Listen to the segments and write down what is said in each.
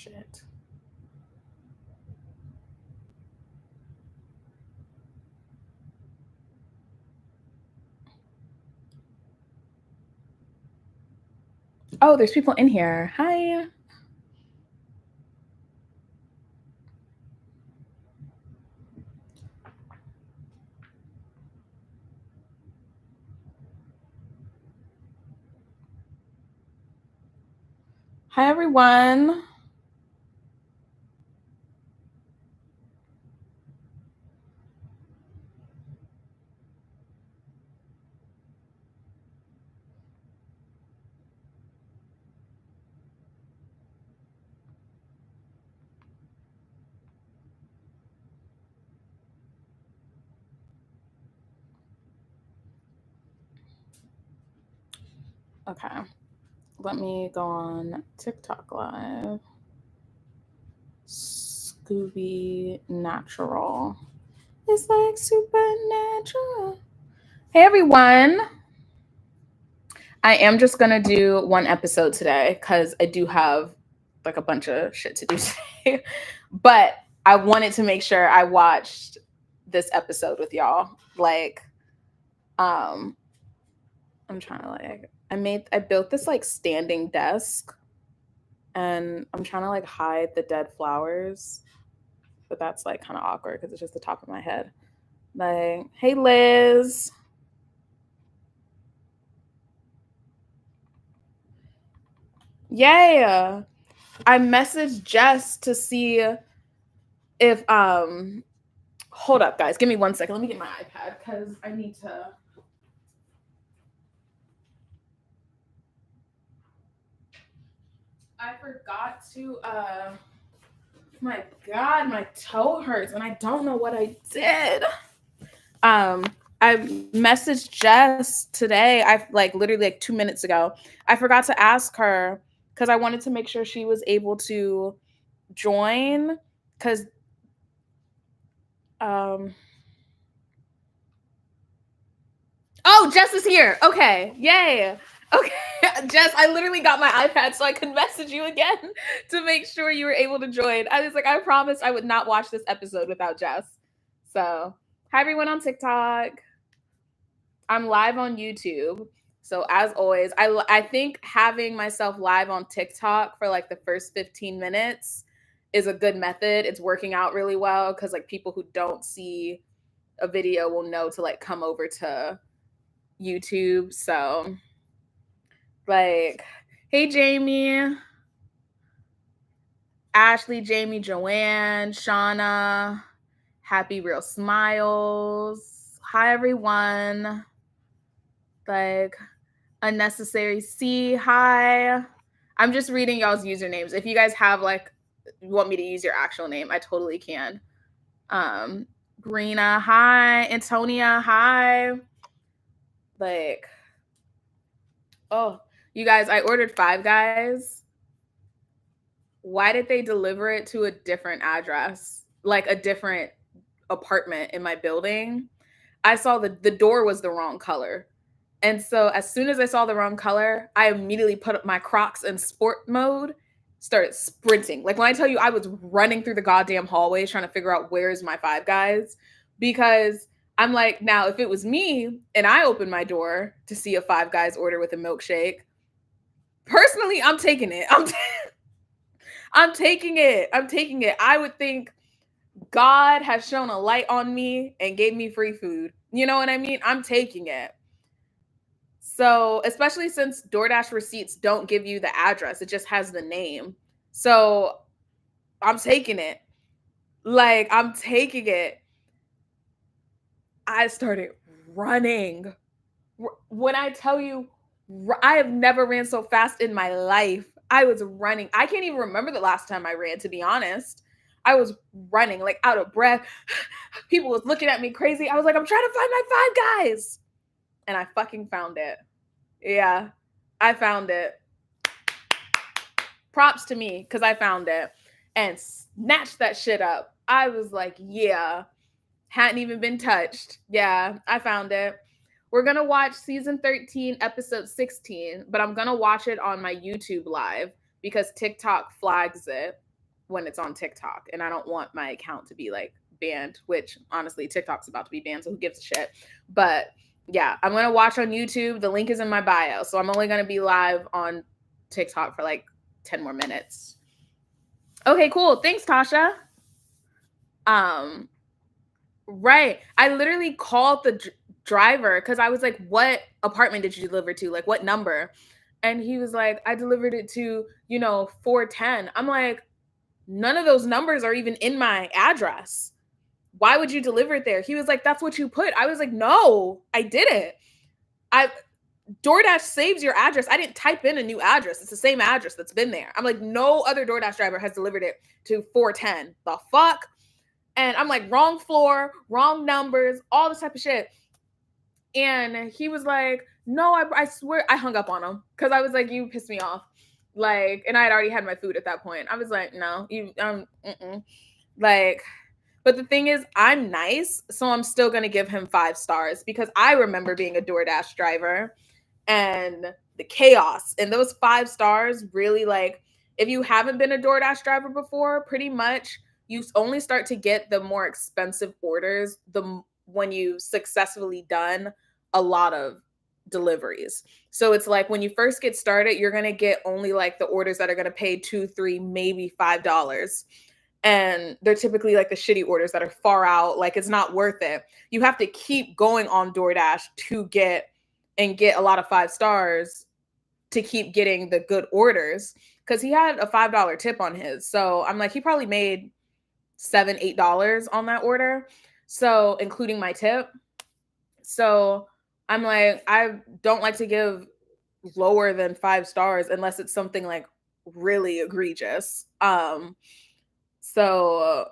shit. Oh, there's people in here. Hi. Hi, everyone. Okay. Let me go on TikTok Live. Scoobynatural. It's like supernatural. Hey, everyone. I am just going to do one episode today because I do have like a bunch of shit to do today. But I wanted to make sure I watched this episode with y'all. Like, I'm trying to like, I built this like standing desk and I'm trying to like hide the dead flowers. But that's like kind of awkward because it's just the top of my head. Like, hey, Liz. Yeah. I messaged Jess to see if hold up, guys. Give me 1 second. Let me get my iPad because I need to. I forgot to. My God, my toe hurts, and I don't know what I did. I messaged Jess today. I like literally like 2 minutes ago. I forgot to ask her because I wanted to make sure she was able to join. Because oh, Jess is here. Okay, yay. Okay, Jess, I literally got my iPad so I could message you again to make sure you were able to join. I was like, I promised I would not watch this episode without Jess. So, hi everyone on TikTok. I'm live on YouTube. So as always, I think having myself live on TikTok for like the first 15 minutes is a good method. It's working out really well because like people who don't see a video will know to like come over to YouTube. So like, hey Jamie, Ashley, Jamie, Joanne, Shauna, Happy Real Smiles. Hi everyone. Like Unnecessary C, hi. I'm just reading y'all's usernames. If you guys have like want me to use your actual name, I totally can. Brina, hi. Antonia, hi. Like, oh, you guys, I ordered Five Guys. Why did they deliver it to a different address? Like a different apartment in my building? I saw the door was the wrong color. And so as soon as I saw the wrong color, I immediately put up my Crocs in sport mode, started sprinting. Like when I tell you I was running through the goddamn hallways trying to figure out where's my Five Guys because I'm like, now if it was me and I opened my door to see a Five Guys order with a milkshake, personally, I'm taking it. I'm taking it. I'm taking it. I would think God has shown a light on me and gave me free food. You know what I mean? I'm taking it. So, especially since DoorDash receipts don't give you the address, it just has the name. So, I'm taking it. Like, I'm taking it. I started running. When I tell you, I have never ran so fast in my life. I was running. I can't even remember the last time I ran, to be honest. I was running, like out of breath. People was looking at me crazy. I was like, I'm trying to find my Five Guys. And I fucking found it. Yeah, I found it. Props to me because I found it and snatched that shit up. I was like, yeah, hadn't even been touched. Yeah, I found it. We're going to watch season 13, episode 16, but I'm going to watch it on my YouTube live because TikTok flags it. when it's on TikTok, and I don't want my account to be like banned, which honestly TikTok's about to be banned, so who gives a shit. But yeah, I'm gonna watch on YouTube. The link is in my bio, so I'm only gonna be live on TikTok for like 10 more minutes. Okay, cool. Thanks, Tasha. Right. I literally called the driver because I was like, what apartment did you deliver to? Like, what number? And he was like, I delivered it to, 410. I'm like, none of those numbers are even in my address. Why would you deliver it there? He was like, that's what you put. I was like, no, I didn't. DoorDash saves your address. I didn't type in a new address. It's the same address that's been there. I'm like, no other DoorDash driver has delivered it to 410. The fuck? And I'm like, wrong floor, wrong numbers, all this type of shit. And he was like, no, I swear. I hung up on him because I was like, you pissed me off. Like, and I had already had my food at that point. I was like, no, like, but the thing is, I'm nice, so I'm still gonna give him 5 stars because I remember being a DoorDash driver and the chaos. And those 5 stars really, like, if you haven't been a DoorDash driver before, pretty much you only start to get the more expensive orders when you've successfully done a lot of deliveries. So it's like when you first get started, you're going to get only like the orders that are going to pay $2, $3, maybe $5. And they're typically like the shitty orders that are far out. Like, it's not worth it. You have to keep going on DoorDash to get a lot of 5 stars to keep getting the good orders. Cause he had a $5 tip on his. So I'm like, he probably made $7, $8 on that order. So including my tip. So I'm like, I don't like to give lower than 5 stars unless it's something like really egregious. So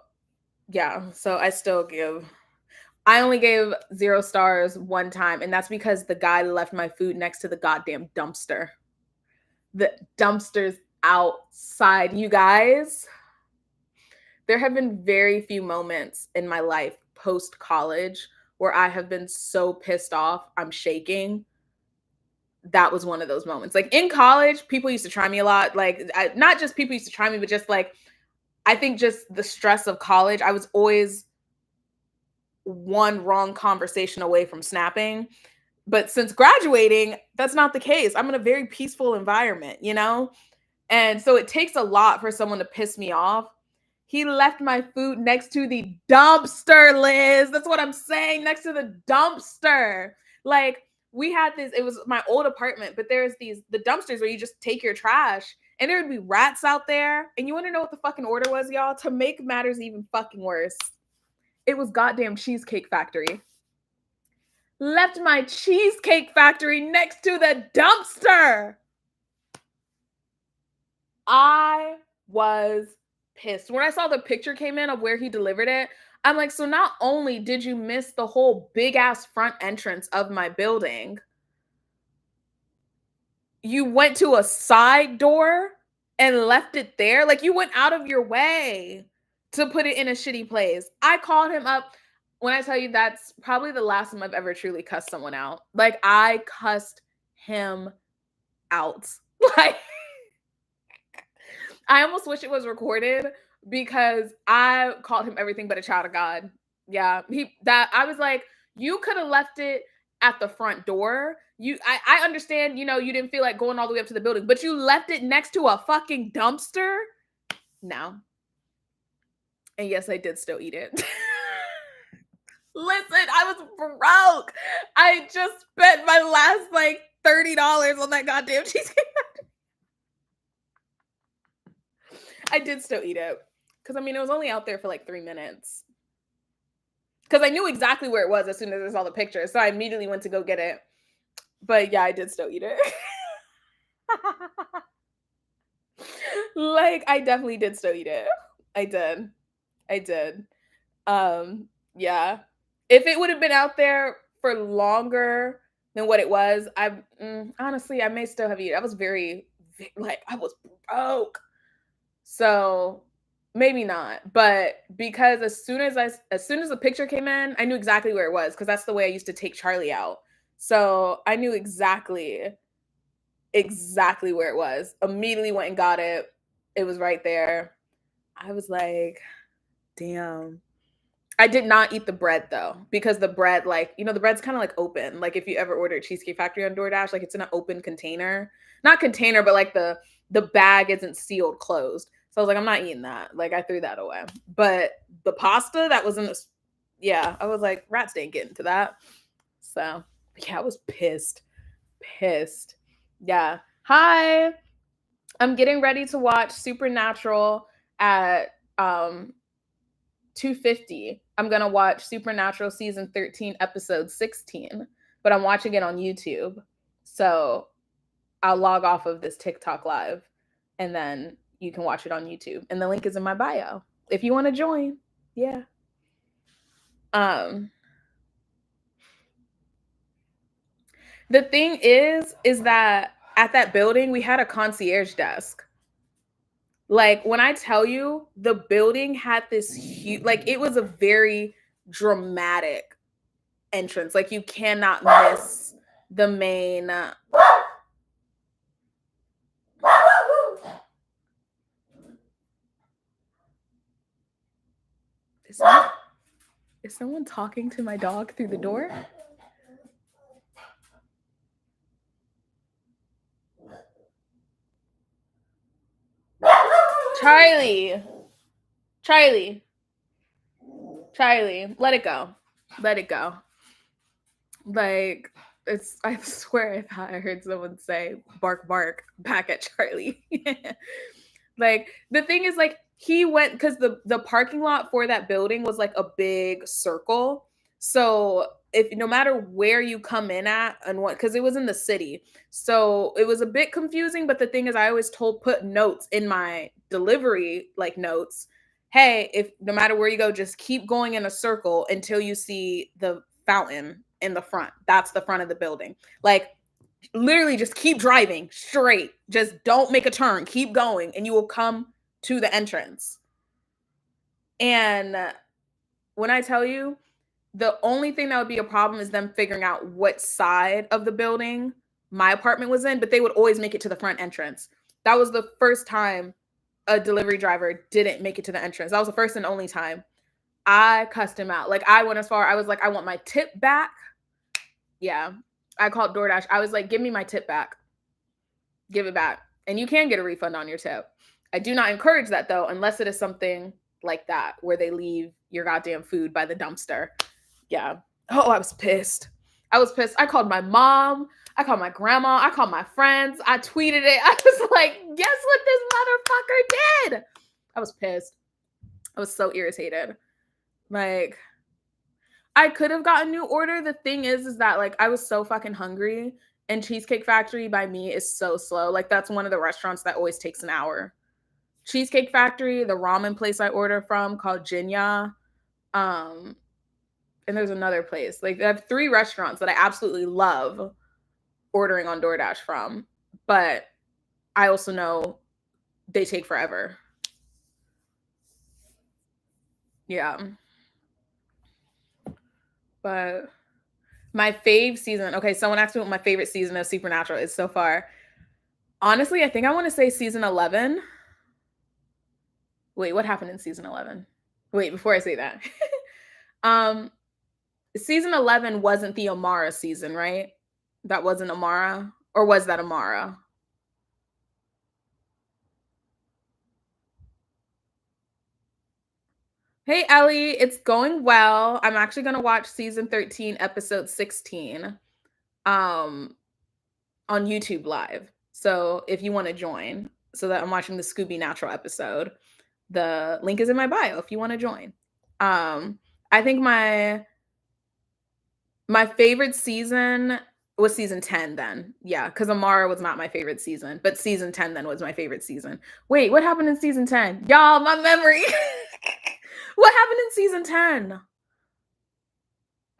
yeah, so I only gave 0 stars one time, and that's because the guy left my food next to the goddamn dumpster. The dumpster's outside, you guys. There have been very few moments in my life post-college where I have been so pissed off, I'm shaking. That was one of those moments. Like, in college, people used to try me a lot. Like, not just people used to try me, but just like, I think just the stress of college, I was always one wrong conversation away from snapping. But since graduating, that's not the case. I'm in a very peaceful environment, And so it takes a lot for someone to piss me off. He left my food next to the dumpster, Liz. That's what I'm saying. Next to the dumpster. Like, we had this, it was my old apartment, but there's the dumpsters where you just take your trash, and there would be rats out there. And you want to know what the fucking order was, y'all? To make matters even fucking worse, it was goddamn Cheesecake Factory. Left my Cheesecake Factory next to the dumpster. I was pissed. When I saw the picture came in of where he delivered it, I'm like, so not only did you miss the whole big ass front entrance of my building, you went to a side door and left it there. Like, you went out of your way to put it in a shitty place. I called him up. When I tell you, that's probably the last time I've ever truly cussed someone out. Like, I cussed him out. Like, I almost wish it was recorded because I called him everything but a child of God. Yeah, I was like, you could have left it at the front door. I understand, you didn't feel like going all the way up to the building, but you left it next to a fucking dumpster. No. And yes, I did still eat it. Listen, I was broke. I just spent my last like $30 on that goddamn cheesecake. I did still eat it. Because, I mean, it was only out there for like 3 minutes. Because I knew exactly where it was as soon as I saw the picture. So I immediately went to go get it. But yeah, I did still eat it. Like, I definitely did still eat it. I did. Yeah. If it would have been out there for longer than what it was, honestly, I may still have eaten it. I was I was broke. So maybe not, but because as soon as the picture came in, I knew exactly where it was because that's the way I used to take Charlie out. So I knew exactly where it was. Immediately went and got it. It was right there. I was like, damn. I did not eat the bread though, because the bread, like, the bread's kind of like open. Like if you ever order Cheesecake Factory on DoorDash, like it's in an open container. Not container, but like the bag isn't sealed closed. So I was like, I'm not eating that. Like I threw that away. But the pasta that was in this, yeah, I was like, rats didn't get into that. So yeah, I was pissed. Pissed. Yeah. Hi. I'm getting ready to watch Supernatural at 2:50. I'm going to watch Supernatural season 13 episode 16, but I'm watching it on YouTube. So I'll log off of this TikTok live and then you can watch it on YouTube. And the link is in my bio if you want to join. Yeah. The thing is that at that building we had a concierge desk. Like when I tell you the building had this huge, like it was a very dramatic entrance. Like you cannot miss the main. Is someone talking to my dog through the door? Charlie. Charlie. Charlie. Let it go. Let it go. Like, I swear I thought I heard someone say bark bark back at Charlie. Like the thing is, like, he went because the parking lot for that building was like a big circle. So if no matter where you come in at and what, because it was in the city, so it was a bit confusing. But the thing is, I always put notes in my delivery, like notes. Hey, if no matter where you go, just keep going in a circle until you see the fountain in the front. That's the front of the building. Like literally just keep driving straight. Just don't make a turn. Keep going and you will come to the entrance. And when I tell you, the only thing that would be a problem is them figuring out what side of the building my apartment was in, but they would always make it to the front entrance. That was the first time a delivery driver didn't make it to the entrance. That was the first and only time. I cussed him out. Like I went as far, I was like, I want my tip back. Yeah. I called DoorDash. I was like, give me my tip back. Give it back. And you can get a refund on your tip. I do not encourage that though, unless it is something like that where they leave your goddamn food by the dumpster. Yeah. Oh, I was pissed. I was pissed. I called my mom. I called my grandma. I called my friends. I tweeted it. I was like, guess what this motherfucker did? I was pissed. I was so irritated. Like, I could have gotten a new order. The thing is that like I was so fucking hungry, and Cheesecake Factory by me is so slow. Like that's one of the restaurants that always takes an hour. Cheesecake Factory, the ramen place I order from called Jinya, and there's another place. Like I have 3 restaurants that I absolutely love ordering on DoorDash from, but I also know they take forever. Yeah. But my fave season. Okay, someone asked me what my favorite season of Supernatural is so far. Honestly, I think I want to say season 11. Wait, what happened in season 11? Wait, before I say that. um season 11 wasn't the Amara season, right? That wasn't Amara, or was that Amara? Hey Ellie, it's going well. I'm actually going to watch season 13 episode 16 um on YouTube live. So if you want to join, so that I'm watching the Scoobynatural episode, the link is in my bio if you want to join. I think my favorite season was season 10 then. Yeah, because Amara was not my favorite season, but season 10 then was my favorite season. Wait, what happened in season 10? Y'all, my memory. What happened in season 10?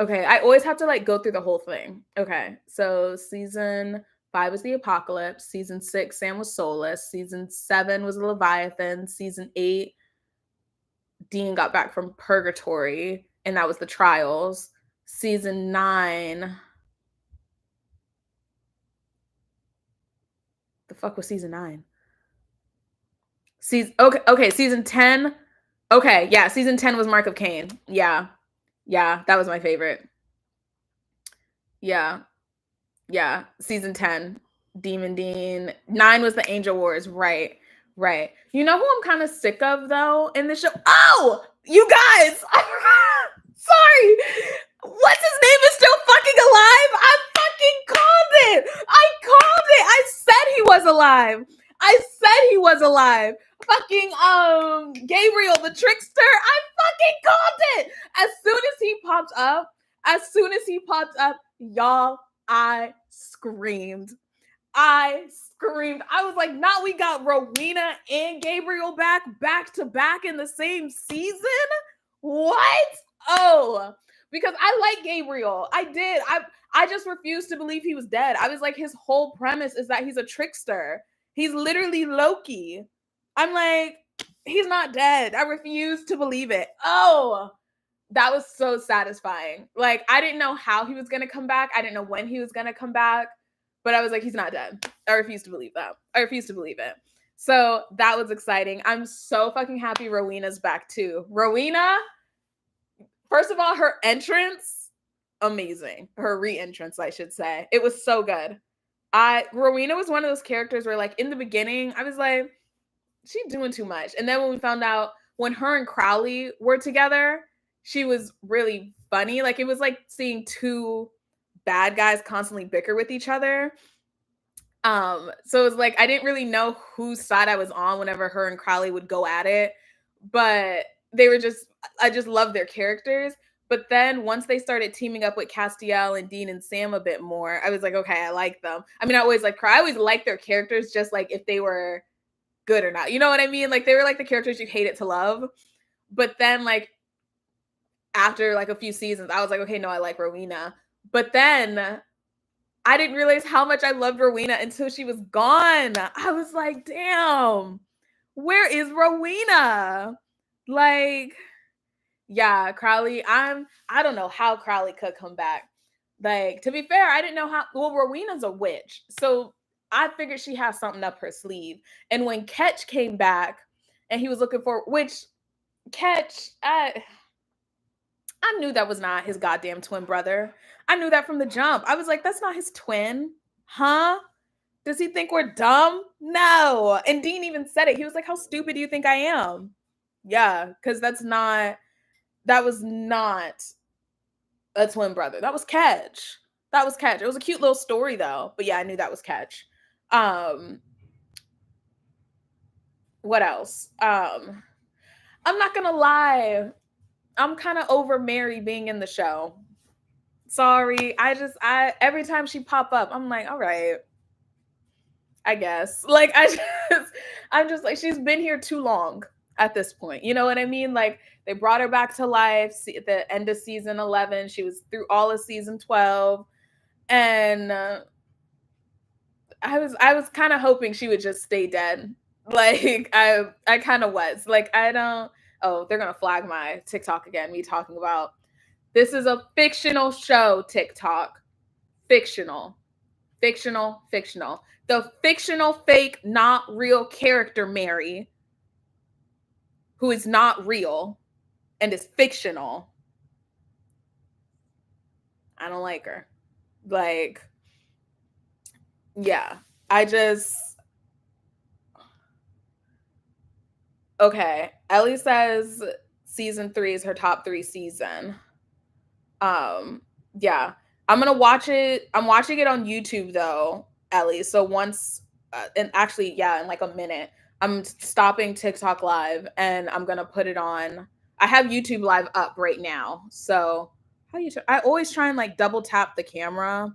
Okay, I always have to like go through the whole thing. Okay, so season 5 was the apocalypse. Season 6, Sam was soulless. Season 7 was the Leviathan. Season 8, Dean got back from purgatory, and that was the trials. Season 9. The fuck was season 9? Okay, season 10. Okay, yeah, season 10 was Mark of Cain. Yeah. Yeah, that was my favorite. Yeah. Yeah, season 10, Demon Dean. 9 was the Angel Wars. Right. Right. You know who I'm kind of sick of though in the show? Oh, you guys. Sorry. What's his name is still fucking alive? I fucking called it. I called it. I said he was alive. I said he was alive. Fucking Gabriel the trickster. I fucking called it. As soon as he popped up, y'all, I screamed. I screamed. I was like, now we got Rowena and Gabriel back to back in the same season? What? Oh, because I like Gabriel. I did. I just refused to believe he was dead. I was like, his whole premise is that he's a trickster. He's literally Loki. I'm like, he's not dead. I refuse to believe it. Oh, that was so satisfying. Like, I didn't know how he was going to come back. I didn't know when he was going to come back, but I was like, he's not dead. I refuse to believe that. I refuse to believe it. So that was exciting. I'm so fucking happy Rowena's back too. Rowena, first of all, her entrance, amazing. Her re-entrance, I should say. It was so good. Rowena was one of those characters where, like, in the beginning, I was like, she's doing too much. And then when we found out when her and Crowley were together, she was really funny. Like, it was like seeing two bad guys constantly bicker with each other. So it was like I didn't really know whose side I was on whenever her and Crowley would go at it, but they were just I just loved their characters. But then once they started teaming up with Castiel and Dean and Sam a bit more, I was like, okay, I like them. I mean, I always liked their characters, just like if they were good or not. You know what I mean? Like they were like the characters you hated to love. But then like after like a few seasons, I was like, okay, no, I like Rowena. But then I didn't realize how much I loved Rowena until she was gone. I was like, damn, where is Rowena? Like, yeah, Crowley, I don't know how Crowley could come back. Like, to be fair, I didn't know how well Rowena's a witch. So I figured she has something up her sleeve. And when Ketch came back and he was looking for which Ketch, I knew that was not his goddamn twin brother. I knew that from the jump. I was like, that's not his twin. Huh? Does he think we're dumb? No. And Dean even said it. He was like, how stupid do you think I am? Yeah, because that was not a twin brother. That was Ketch. That was Ketch. It was a cute little story though. But yeah, I knew that was Ketch. What else? I'm not gonna lie. I'm kind of over Mary being in the show. Sorry. I every time she pop up, I'm like, all right, I guess. Like I'm just like, she's been here too long at this point. You know what I mean? Like they brought her back to life at the end of season 11. She was through all of season 12. And I was kind of hoping she would just stay dead. Like I kind of was. Like I don't oh, they're going to flag my TikTok again. Me talking about this is a fictional show, TikTok. Fictional. Fictional, fictional. The fictional, fake, not real character Mary, who is not real and is fictional. I don't like her. Like, yeah. I just okay. Ellie says season 3 is her top 3 season. Yeah. I'm gonna watch it. I'm watching it on YouTube though, Ellie. So once, and actually, yeah, in like a minute, I'm stopping TikTok live and I'm gonna put it on. I have YouTube live up right now. So how you? I always try and like double tap the camera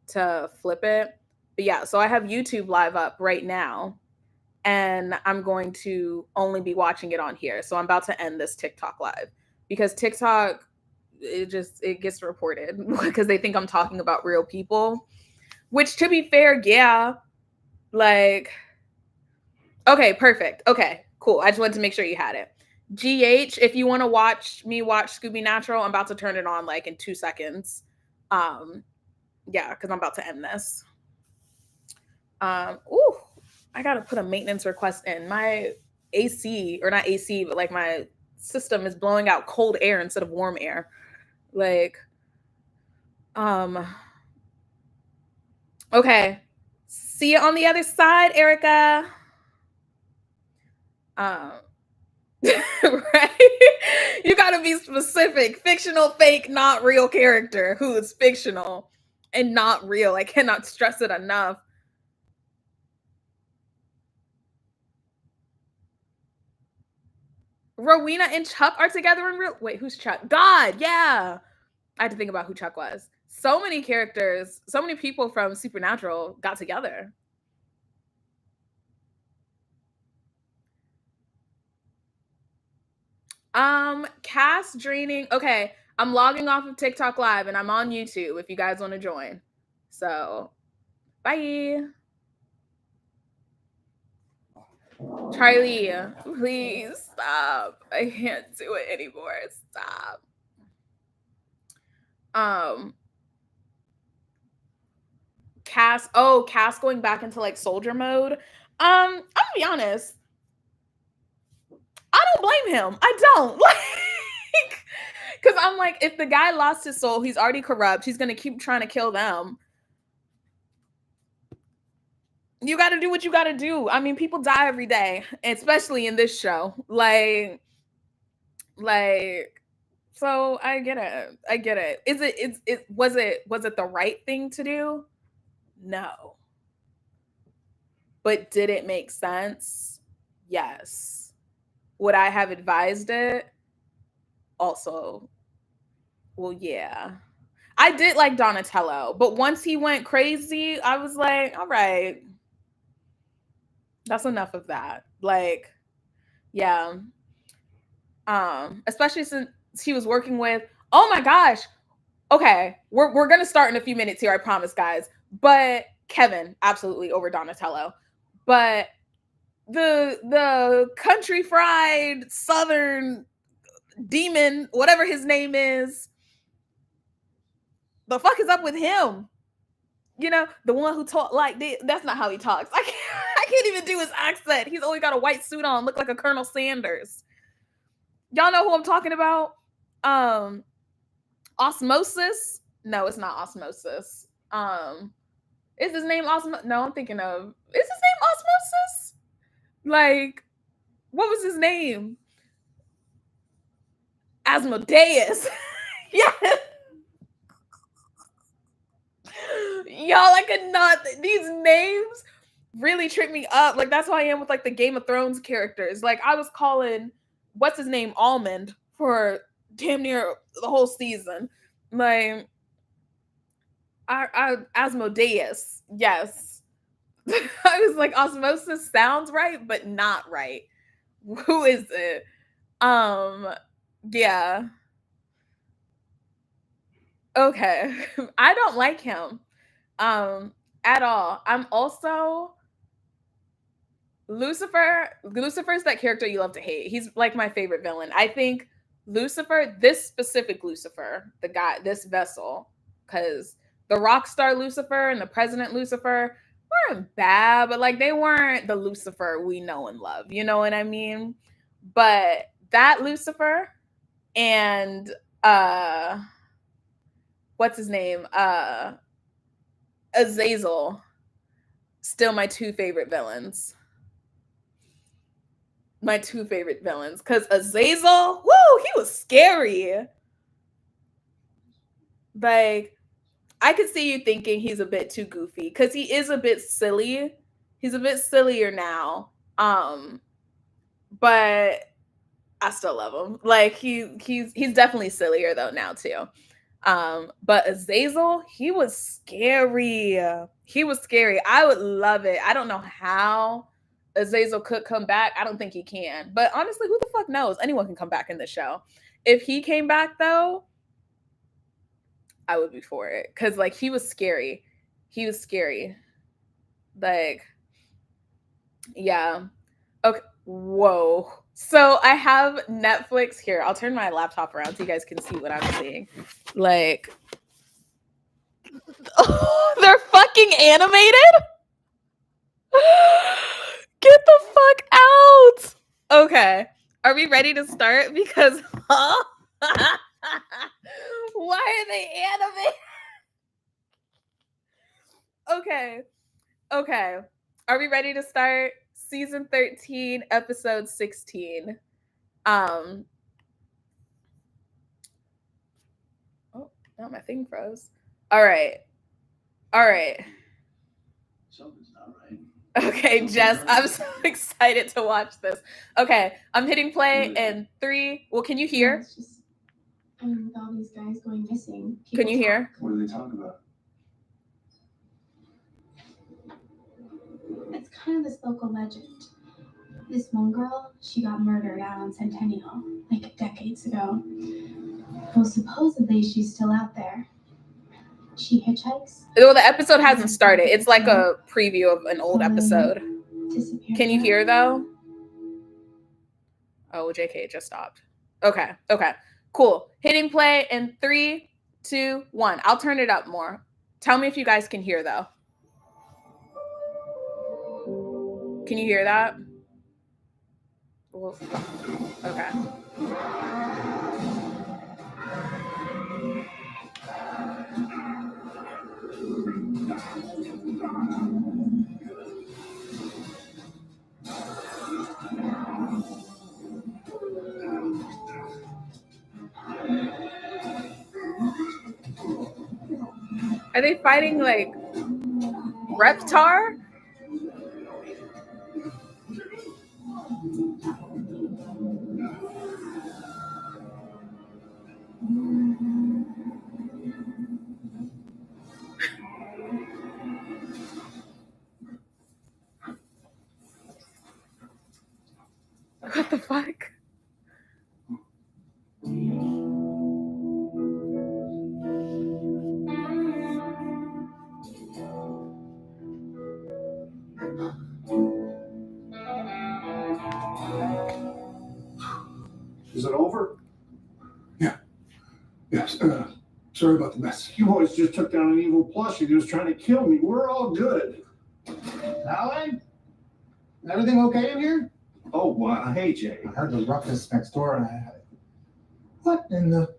to flip it. But yeah, so I have YouTube live up right now, and I'm going to only be watching it on here. So I'm about to end this TikTok live because TikTok it gets reported because they think I'm talking about real people, which to be fair, yeah, like okay, perfect. Okay, cool. I just wanted to make sure you had it. GH, if you want to watch me watch Scoobynatural, I'm about to turn it on like in 2 seconds. Yeah, because I'm about to end this. Ooh, I gotta put a maintenance request in. My AC, or not AC, but like my system is blowing out cold air instead of warm air. Like, okay. See you on the other side, Erica. Right? You gotta be specific. Fictional, fake, not real character who is fictional and not real. I cannot stress it enough. Rowena and Chuck are together in real. Wait, who's Chuck? God, yeah. I had to think about who Chuck was. So many characters, so many people from Supernatural got together. Cast draining. Okay, I'm logging off of TikTok Live and I'm on YouTube if you guys want to join. So, bye. Charlie, please stop. I can't do it anymore. Stop. Cass going back into like soldier mode. I'm gonna be honest. I don't blame him. I don't. Like, because I'm like, if the guy lost his soul, he's already corrupt. He's gonna keep trying to kill them. You got to do what you got to do. I mean, people die every day, especially in this show. Like, so I get it. I get it. Was it the right thing to do? No. But did it make sense? Yes. Would I have advised it? Also, well, yeah. I did like Donatello, but once he went crazy, I was like, all right, that's enough of that. Like, yeah. Especially since he was working with, oh my gosh. Okay, we're gonna start in a few minutes here, I promise, guys. But Kevin, absolutely over Donatello. But the country fried southern demon, whatever his name is, the fuck is up with him? You know, the one who talked like this. That's not how he talks. I can't even do his accent. He's only got a white suit on, look like a Colonel Sanders. Y'all know who I'm talking about? Osmosis? No, it's not Osmosis. Is his name Osmosis? No, I'm thinking of. Is his name Osmosis? Like, what was his name? Asmodeus. Yeah. Y'all, I could not. These names really trip me up. Like, that's how I am with like the Game of Thrones characters. Like, I was calling what's his name Almond for damn near the whole season. Like, Asmodeus. Yes. I was like, Osmosis sounds right, but not right. Who is it? Yeah. Okay. I don't like him. At all. I'm also Lucifer. Lucifer's that character you love to hate. He's like my favorite villain. I think Lucifer, this specific Lucifer, the guy, this vessel, because the rock star Lucifer and the president Lucifer weren't bad, but like they weren't the Lucifer we know and love. You know what I mean? But that Lucifer and what's his name? Azazel, still my two favorite villains. My two favorite villains. Because Azazel, woo, he was scary. Like, I could see you thinking he's a bit too goofy because he is a bit silly. He's a bit sillier now. But I still love him. Like he's definitely sillier though now too. But Azazel, he was scary. He was scary. I would love it. I don't know how Azazel could come back. I don't think he can. But honestly, who the fuck knows? Anyone can come back in the show. If he came back though, I would be for it. Cause like he was scary. He was scary. Like, yeah. Okay. Whoa. So I have Netflix here. I'll turn my laptop around so you guys can see what I'm seeing. Like, oh, they're fucking animated? Get the fuck out. Okay. Are we ready to start? Because why are they animated? Okay. Are we ready to start? Season 13, episode 16. Oh, no, my thing froze. All right. Something's not right. Okay, Jess, I'm so excited to watch this. Okay, I'm hitting play in 3. Well, can you hear? Yeah, it's just, with all these guys going missing. Can you hear? What are they talking about? It's kind of this local legend. This one girl, she got murdered out on Centennial, like decades ago. Well, supposedly she's still out there. She hitchhikes. Well, the episode hasn't started. It's like a preview of an old episode. Can you hear though? Oh, JK just stopped. Okay. Cool. Hitting play in 3, 2, 1. I'll turn it up more. Tell me if you guys can hear though. Can you hear that? Well, okay. Are they fighting like Reptar? What the fuck? Is it over? Yeah. Yes. Sorry about the mess. You boys just took down an evil plushie who was trying to kill me. We're all good. Alan? Everything okay in here? Oh, wow. Hey, Jay. I heard the ruckus next door and I... What in the...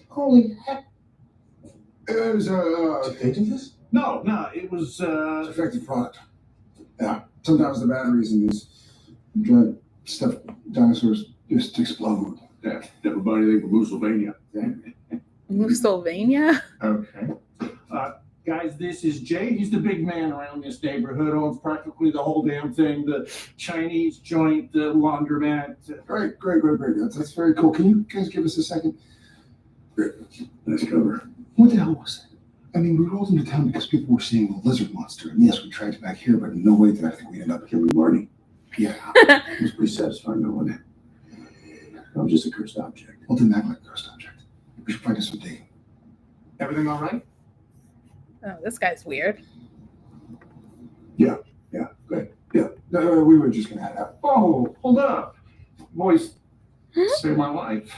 Holy heck. It was They did this? No, it was, defective product. Yeah. Sometimes the batteries in these giant stuffed dinosaurs just explode. Yeah, everybody think of Pennsylvania. Pennsylvania? Okay. Guys, this is Jay. He's the big man around this neighborhood. Owns practically the whole damn thing. The Chinese joint, the laundromat. Great. That's very cool. Can you guys give us a second? Great. Nice cover. What the hell was that? I mean, we rolled into town because people were seeing a lizard monster. And yes, we tracked back here, but in no way did I think we'd end up killing Marty. Yeah. It was pretty satisfying knowing it. I was just a cursed object. Well, didn't act like a cursed object. We should practice some digging. Everything all right? Oh, this guy's weird. Yeah, good. Yeah, we were just gonna head out. Oh, hold up. Boys, saved my life.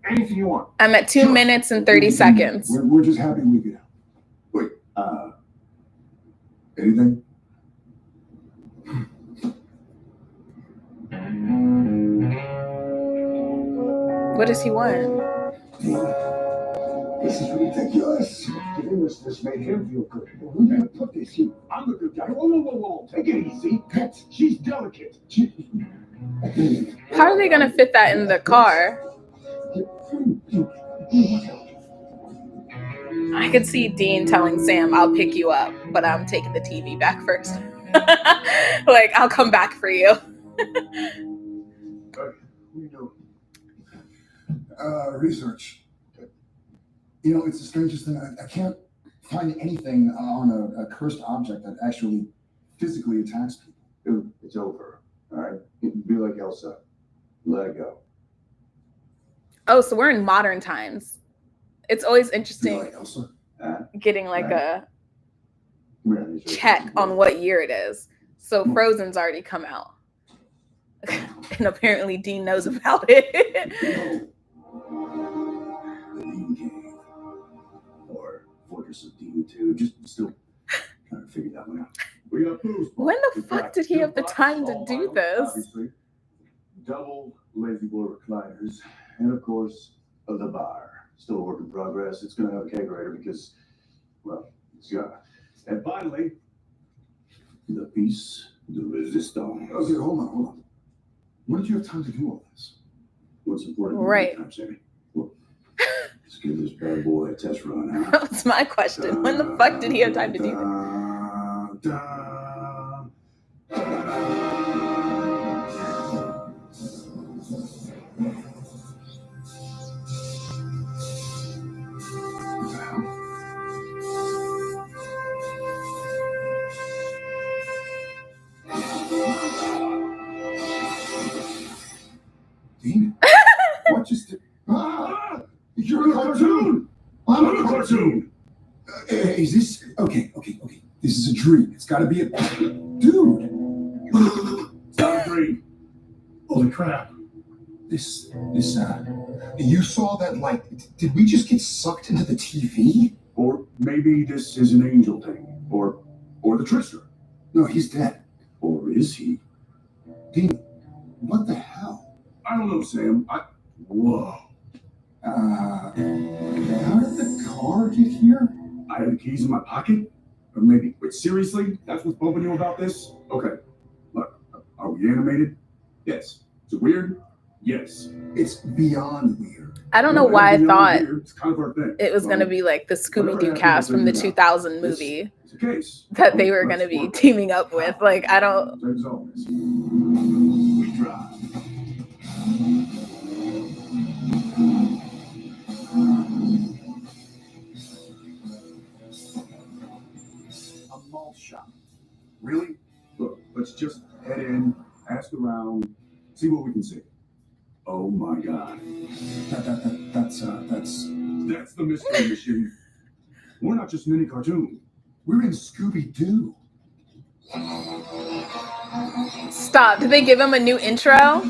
Anything you want. I'm at 2 minutes and 30 seconds. We're just happy we could help. Wait, anything? What does he want? This is ridiculous. This made him feel good. We're gonna put this here. I'm the good guy. Whoa. Take it easy. Pet, she's delicate. How are they gonna fit that in the car? I could see Dean telling Sam, "I'll pick you up, but I'm taking the TV back first." Like, I'll come back for you. What are you doing? Research. You know, it's the strangest thing. I can't find anything on a cursed object that actually physically attacks people. Dude, it's over. All right? Be like Elsa. Let it go. Oh, so we're in modern times. It's always Be interesting like Elsa. getting like a check on what year it is. So Frozen's already come out. And apparently Dean knows about it. Or Fortress of Demon 2. Just still trying to figure that one out. We up? When the fuck did he have the time to do this? Obviously. Double lazy boy recliners, and of course, the bar. Still a work in progress. It's going to have a kegerator because, well, it's got. And finally, the piece de resistance. Okay, hold on. When did you have time to do all this? What's important? Right. Time, Sammy. Well, let's give this bad boy a test run, huh? That's my question. When the fuck did he have time to do this? Dean? What just did... Ah! You're a cartoon! I'm a cartoon! Is this... Okay. This is a dream. It's gotta be a... Dude! It's not a dream. Holy crap. This, you saw that light. Did we just get sucked into the TV? Or maybe this is an angel thing. Or the trickster. No, he's dead. Or is he? Dean, what the hell? I don't know, Sam. Whoa. How did the car get here? I had the keys in my pocket? Or maybe, wait, seriously? That's what's bumping you about this? Okay. Look, are we animated? Yes. Is it weird? Yes. It's beyond weird. I don't know why I thought It's kind of our thing. it was going to be like the Scooby-Doo cast from the 2000 movie It's a case. that they were going to be teaming up with. Like, I don't... Same as always. We try. A malt shop. Really? Look, let's just head in, ask around, see what we can see. Oh my God. That's That's the mystery machine. We're not just mini cartoon. we're in Scooby-Doo. Stop. Did they give him a new intro?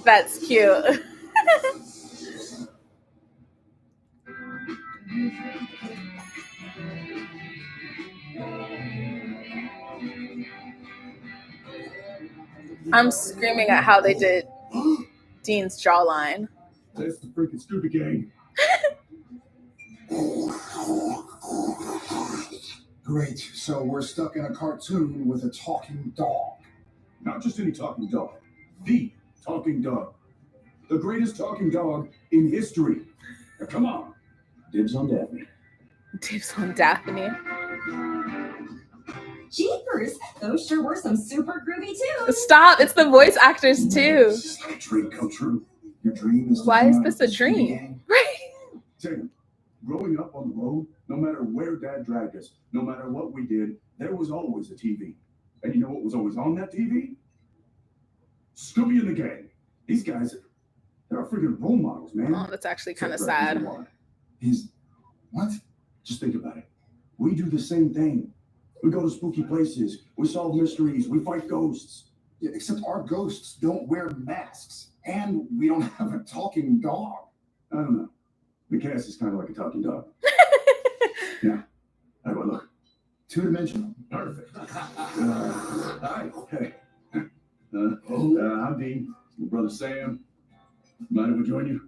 That's cute. I'm screaming at how they did Dean's jawline. That's the freaking Scooby Gang. Great. So we're stuck in a cartoon with a talking dog. Not just any talking dog. The talking dog. The greatest talking dog in history. Now, come on. Dibs on Daphne. Dibs on Daphne. Jeepers, those sure were some super groovy tunes. Stop. It's the voice actors too. This is like a dream come true. Your dream is to Why come is out this of a the dream? Scooby Gang. Right. Sam, growing up on the road, no matter where Dad dragged us, no matter what we did, there was always a TV. And you know what was always on that TV? Scooby and the Gang. These guys, they're our freaking role models, man. Oh, that's actually kind of Except for sad. he's one. He's what? Just think about it. We do the same thing. We go to spooky places. We solve mysteries. We fight ghosts. Yeah, except our ghosts don't wear masks, and we don't have a talking dog. I don't know. The cast is kind of like a talking dog. Yeah. How do I look? Two-dimensional. Perfect. Hi. Hey. I'm Dean. My brother Sam. Mind if we join you?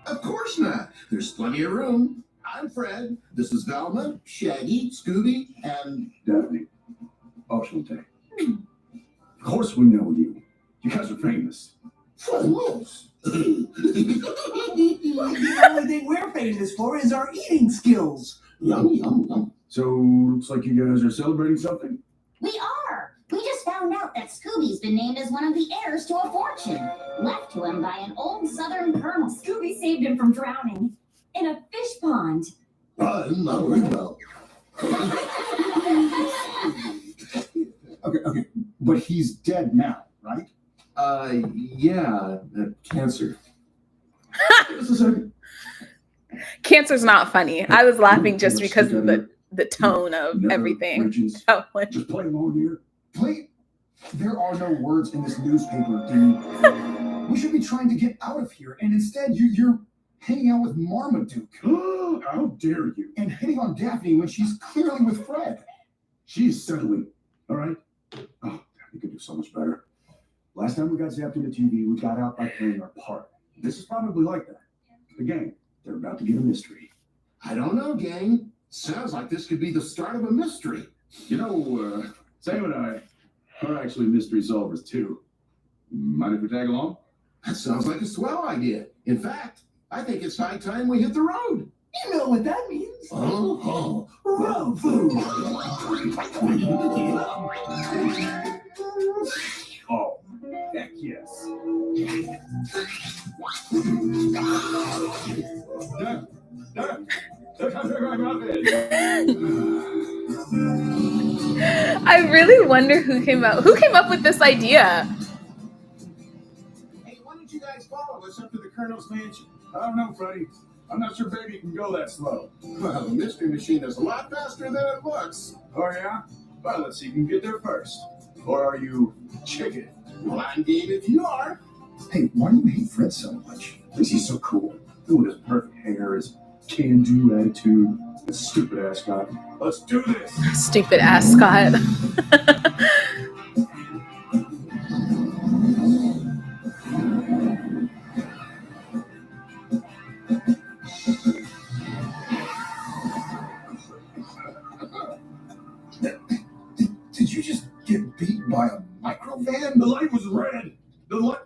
Of course not. There's plenty of room. I'm Fred. This is Velma, Shaggy, Scooby, and Daphne. Enchanté. Of course we know you. You guys are famous. famous. The only thing we're famous for is our eating skills. Yum, yum, yum. So, looks like you guys are celebrating something? We are. We just found out that Scooby's been named as one of the heirs to a fortune, left to him by an old Southern colonel. Scooby saved him from drowning in a fish pond. I'm not worried about. Okay, but he's dead now, right? Yeah, cancer. Just a second. Cancer's not funny. I was laughing just because of the tone of Never everything. mentions- Oh, like, Just play along here. Please. There are no words in this newspaper, Dean. We should be trying to get out of here, and instead you're hanging out with Marmaduke. How dare you? And hitting on Daphne when she's clearly with Fred. She's settling. All right? Oh, we could do so much better. Last time we got zapped into TV, we got out by playing our part. This is probably like that. The gang, they're about to get a mystery. I don't know, gang. Sounds like this could be the start of a mystery. You know, Sam and I are actually mystery solvers too. Mind if we tag along? That sounds like a swell idea. In fact, I think it's high time we hit the road. You know what that means. Oh, Road food. Oh, heck yes. I really wonder who came up with this idea. Hey, why don't you guys follow us up to the Colonel's mansion? I don't know, Freddie. I'm not sure baby can go that slow. well, the mystery machine is a lot faster than it looks. Oh, yeah? Well, let's see who can get there first. Or are you chicken? Well, I'm game if you are. Hey, why do you hate Fred so much? Because he's so cool. Look at his perfect hair, his can-do attitude, his stupid-ass guy. Let's do this! Stupid ass Scott. Did you just get beat by a micro van? The light was red! The light...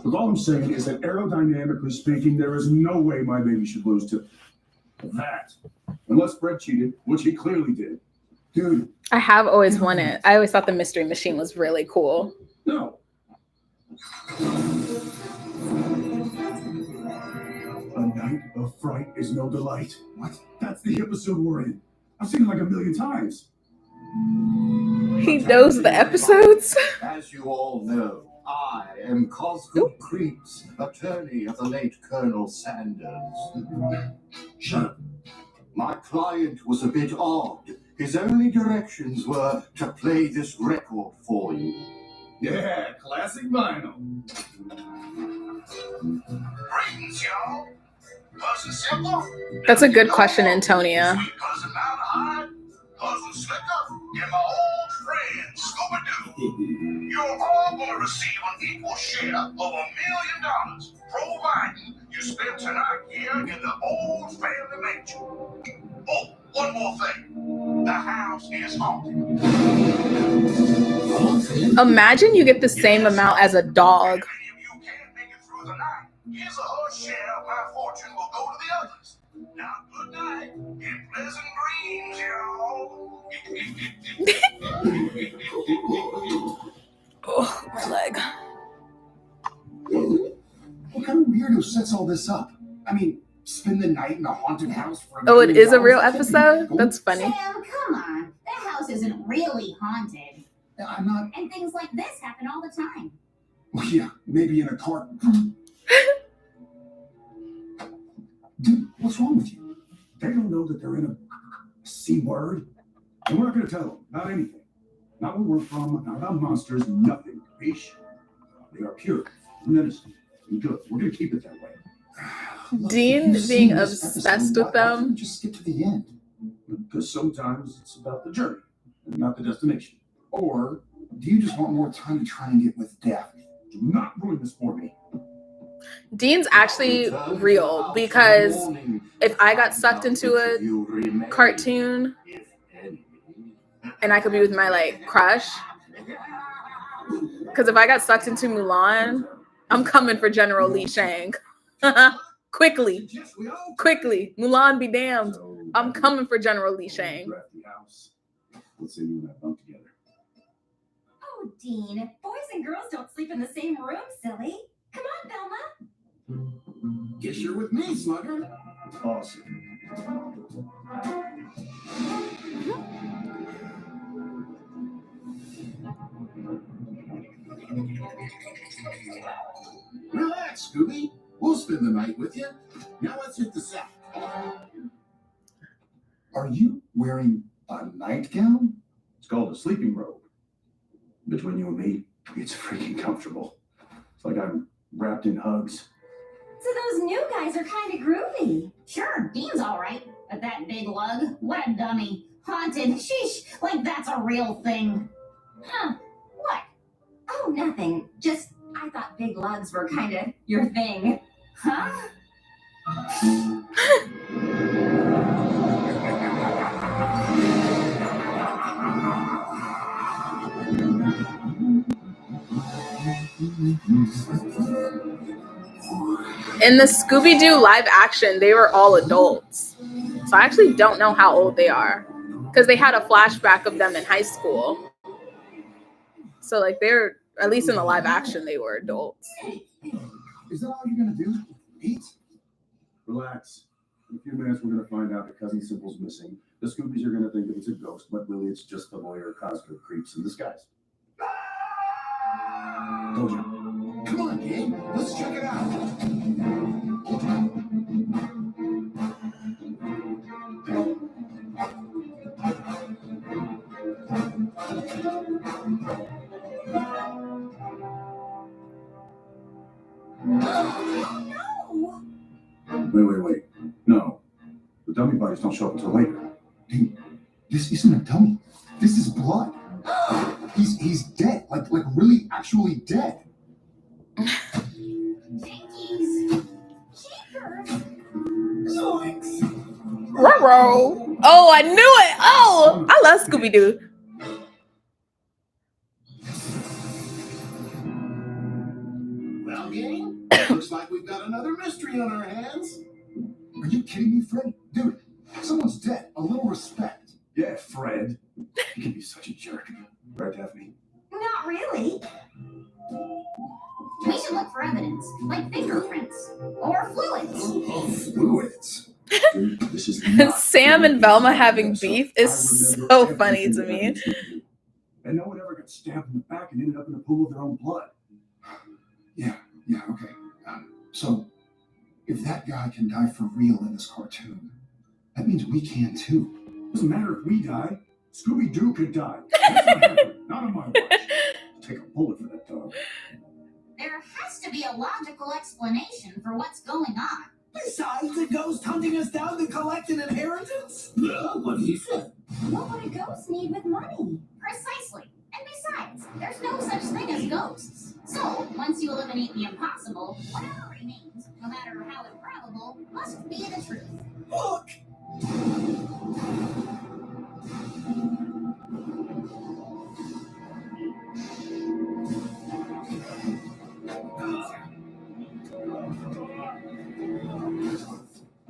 Look, all I'm saying is that aerodynamically speaking, there is no way my baby should lose to that. Unless Fred cheated, which he clearly did. Dude. I have always wanted. I always thought the mystery machine was really cool. No. A night of fright is no delight. What? That's the episode we're in. I've seen it like a million times. He knows the episodes. As you all know, I am Cosgrove Creeps, attorney of the late Colonel Sanders. Shut up. My client was a bit odd. His only directions were to play this record for you. Yeah, classic vinyl. Greetings, y'all. Cousin Simple? That's a good question, Antonia. Sweet cousin Mount High? Cousin Slicker? And my old friend Scooby-Doo. You're all going to receive an equal share of $1 million, providing you spend tonight here in the old family mansion. Oh, one more thing. The house is haunted. Imagine you get the same amount as a dog. If any of you can't make it through the night, his or her share of my fortune will go to the others. Now, good night and pleasant dreams, y'all. Oh, my leg. What kind of weirdo sets all this up? I mean, spend the night in a haunted house for Oh, it is a real episode? That's funny. Sam, come on. That house isn't really haunted. I'm not. And things like this happen all the time. Well, yeah, maybe in a car. Dude, what's wrong with you? They don't know that they're in a C word. And we're not going to tell them about anything. Not where we're from, not about monsters, nothing. Ish. They are pure and innocent and good. We're going to keep it that way. Look, Dean if you've being seen this obsessed episode, with why don't them. you just get to the end. Because sometimes it's about the journey and not the destination. Or do you just want more time to try and get with Daphne? Do not ruin this for me. Dean's actually real because if I got sucked into a cartoon and I could be with my like crush, because if I got sucked into Mulan, I'm coming for General Li Shang. Quickly, Mulan be damned. I'm coming for General Li Shang. Let's say you and I bunk together. Oh, Dean, boys and girls don't sleep in the same room, silly. Come on, Velma. Guess you're with me, Slugger. Awesome. Relax, Scooby. We'll spend the night with you. Now let's hit the sack. Are you wearing a nightgown? It's called a sleeping robe. Between you and me, it's freaking comfortable. It's like I'm wrapped in hugs. So those new guys are kind of groovy. Sure, Dean's all right, but that big lug, what a dummy. Haunted, sheesh, like that's a real thing. Huh, what? Oh, nothing. Just, I thought big lugs were kind of your thing. Huh? In the Scooby-Doo live action, they were all adults. So I actually don't know how old they are. Because they had a flashback of them in high school. So like they're, at least in the live action, they were adults. Is that all you're gonna do? Eat? Relax. In a few minutes, we're going to find out that Cousin Simple's missing. The Scoobies are going to think that it's a ghost, but really it's just the lawyer Cosgrove creeps in disguise. Told you. Come on, kid. Let's check it out. Wait. No. The dummy bodies don't show up until later. Dude, this isn't a dummy. This is blood. He's dead. Like really actually dead. Jinkies. Jeepers. Zoinks. Ruh-roh. Oh, I knew it. Oh, I love Scooby-Doo. Well, gang, looks like we've got another mystery on our hands. Are you kidding me, Fred? Dude, someone's dead. A little respect. Yeah, Fred. You can be such a jerk. Right, Daphne? Not really. We should look for evidence, like fingerprints or fluids. Fluids. Dude, this is not Sam and Velma having beef is so funny to me. And no one ever got stabbed in the back and ended up in a pool of their own blood. Yeah, okay. So, if that guy can die for real in this cartoon, that means we can too. Doesn't matter if we die. Scooby-Doo could die. That's not happening. Not on my watch. Take a bullet for that dog. There has to be a logical explanation for what's going on. Besides a ghost hunting us down to collect an inheritance? Yeah, what he said. What would a ghost need with money? Precisely. And besides, there's no such thing as ghosts. So, once you eliminate the impossible, whatever remains, no matter how improbable, must be the truth. Look!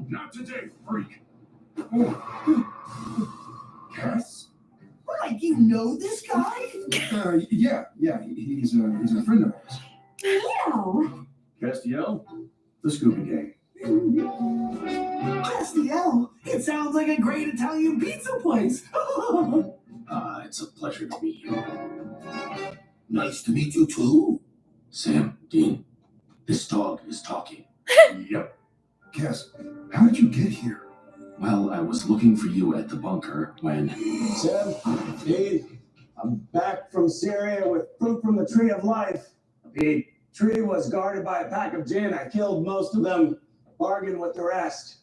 Not today, freak. Cass? Like, you know this guy? Yeah. He's a friend of ours. Ew. Castiel, the Scooby Gang. Castiel, it sounds like a great Italian pizza place. It's a pleasure to meet you. Nice to meet you too. Sam, Dean, this dog is talking. Yep. Cass, how did you get here? Well, I was looking for you at the bunker when... Sam, Dean, I'm back from Syria with fruit from the Tree of Life. The tree was guarded by a pack of jinn. I killed most of them, bargained with the rest.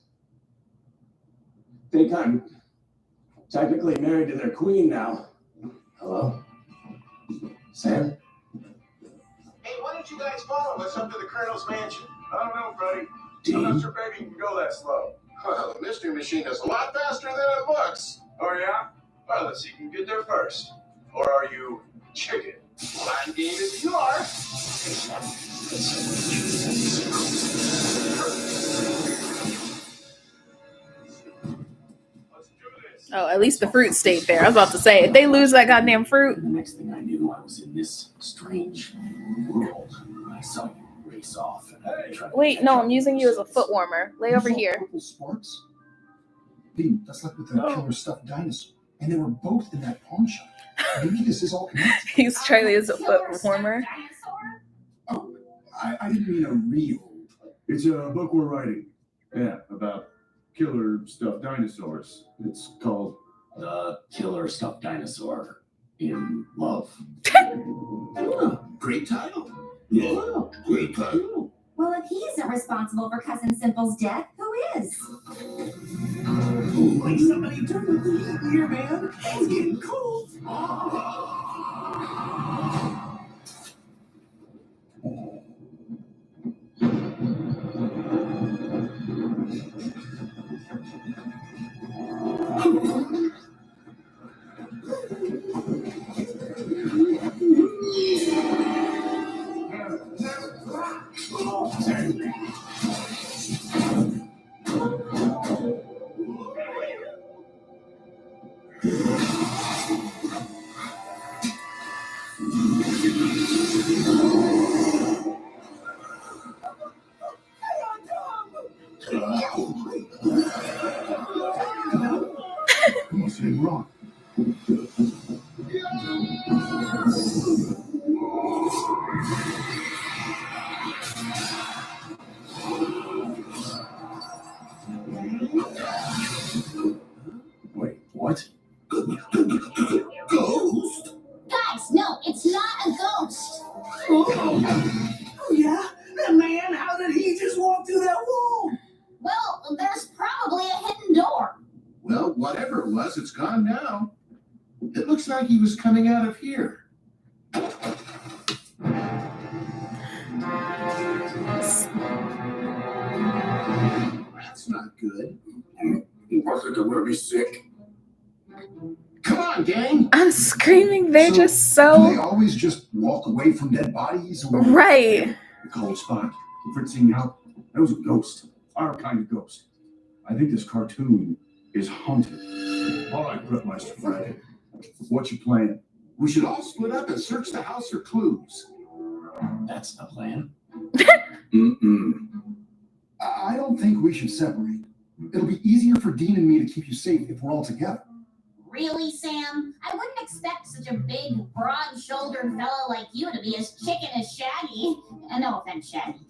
Think I'm technically married to their queen now. Hello? Sam? Hey, why don't you guys follow us up to the Colonel's mansion? I don't know, Freddie. Dean? I'm not sure baby can go that slow. Well, the mystery machine is a lot faster than it looks. Oh, yeah? Well, let's see who can get there first. Or are you chicken? Well, I'm game if you are. Let's do this. Oh, at least the fruit stayed there. I was about to say, if they lose that goddamn fruit. The next thing I knew, I was in this strange world. I saw you race off. And I tried to Wait, catch no, up I'm using you as a foot warmer. Lay over You saw here. Purple sparks? Dean, that's like with the killer stuffed dinosaur. And they were both in that pawn shop. Maybe this is all connected. He's Charlie as a foot warmer. Oh, I didn't mean a real. It's a book we're writing. Yeah, about killer stuffed dinosaurs. It's called The Killer Stuffed Dinosaur in Love. Great title. Yeah, great title. Well, if he isn't responsible for Cousin Simple's death, who is? Like somebody turned the heat here, man. It's getting cold. What's wrong? Wait, what? Ghost? Guys, no, it's not a ghost. Oh, yeah? That man, how did he just walk through that wall? Well, there's probably a hidden door. Well, whatever it was, it's gone now. It looks like he was coming out of here. That's not good. Wasn't it really sick? Come on, gang. I'm screaming. They're So, just Do they so always just walk away from dead bodies? Or... right. the cold spot. For seeing how that was a ghost. Our kind of ghost. I think this cartoon is haunted. All right, Rittmeister Fred. What's your plan? We should all split up and search the house for clues. That's the plan. I don't think we should separate. It'll be easier for Dean and me to keep you safe if we're all together. Really, Sam? I wouldn't expect such a big, broad-shouldered fellow like you to be as chicken as Shaggy. No offense, Shaggy.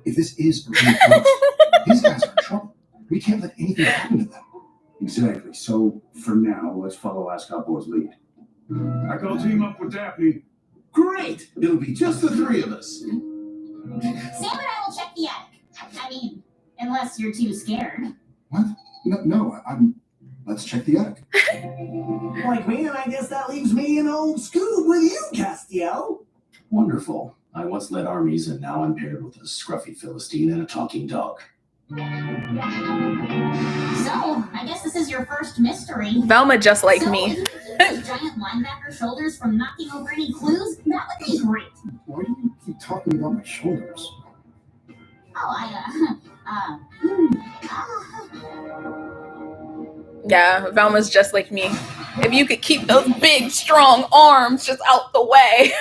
If this is a real ghost, these guys are in trouble. We can't let anything happen to them. Exactly. So for now, let's follow Ascot Boy's lead. I call team up with Daphne. Great! It'll be just the three of us. Sam and I will check the attic. I mean, unless you're too scared. What? No, let's check the attic. Like, man, I guess that leaves me and old Scoob with you, Castiel. Wonderful. I once led armies, and now I'm paired with a scruffy Philistine and a talking dog. So, I guess this is your first mystery. Velma just like so, me. If you keep those giant linebacker shoulders from knocking over any clues, that would be great. Why do you keep talking about my shoulders? Oh, Yeah, Velma's just like me. If you could keep those big, strong arms just out the way.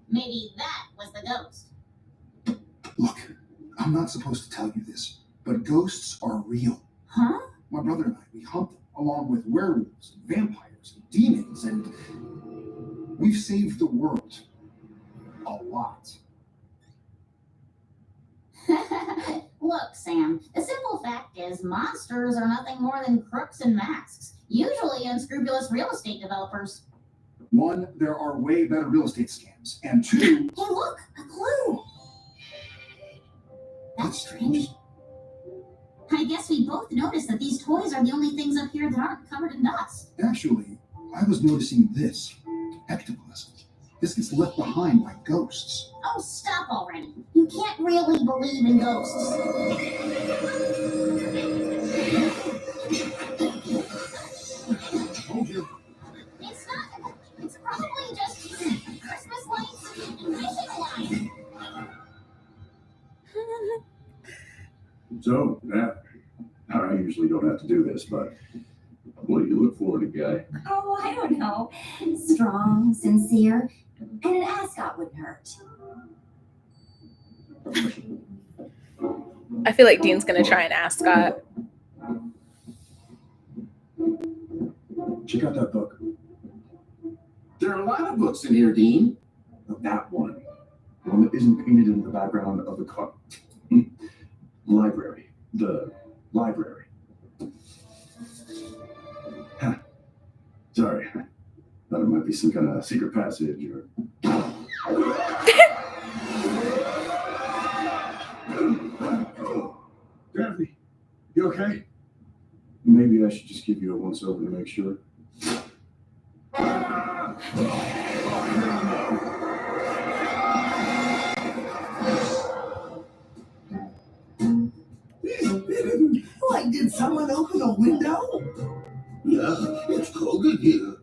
Maybe that was the ghost. Look, I'm not supposed to tell you this, but ghosts are real. Huh? My brother and I, we hunt them, along with werewolves, and vampires, and demons, and we've saved the world. A lot. Look, Sam, the simple fact is monsters are nothing more than crooks in masks, usually unscrupulous real estate developers. One, there are way better real estate scams. And two... Hey, look, a clue! That's strange. I guess we both noticed that these toys are the only things up here that aren't covered in dust. Actually, I was noticing this. Ectoplasm. This gets left behind by ghosts. Oh, stop already. You can't really believe in ghosts. Told you. It's not. It's probably just Christmas lights and fishing line. So, now, I usually don't have to do this, but what do you look for in a guy? Oh, I don't know. Strong, sincere, and an ascot wouldn't hurt. I feel like Dean's gonna try an ascot. Check out that book. There are a lot of books in here, Dean. That one. The one that isn't painted in the background of the car. Library. The library. Huh. Sorry. Thought it might be some kind of secret passage or... Daphne, you okay? Maybe I should just give you a once over to make sure. Like, did someone open a window? Yeah, it's cold in here.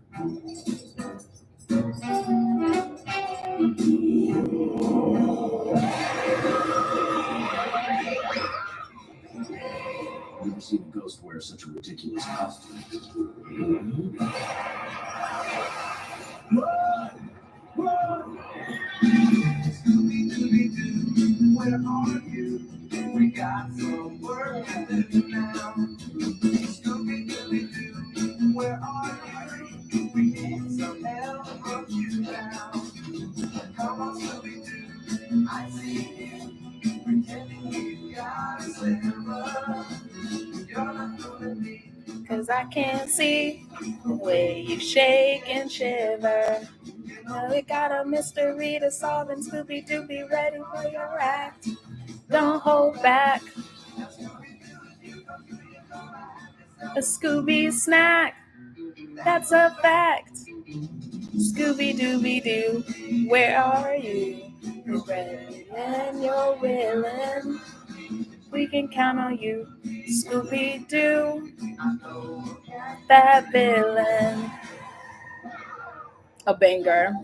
Never seen a ghost wear such a ridiculous costume. Scooby-Dooby-Doo, where are you? We got some work to do now. Scooby-Dooby-Doo, where are you? We need some help from you now. Come on, Scooby-Doo, I see you. Pretending you got a sliver. You're not fooling me. 'Cause I can't see the way you shake and shiver. You know we got a mystery to solve, and Scooby-Doo be ready for your act. Don't hold back. A Scooby snack, that's a fact. Scooby-Dooby-Doo, where are you? You're ready and you're willing. We can count on you, Scooby-Doo, that villain. A banger.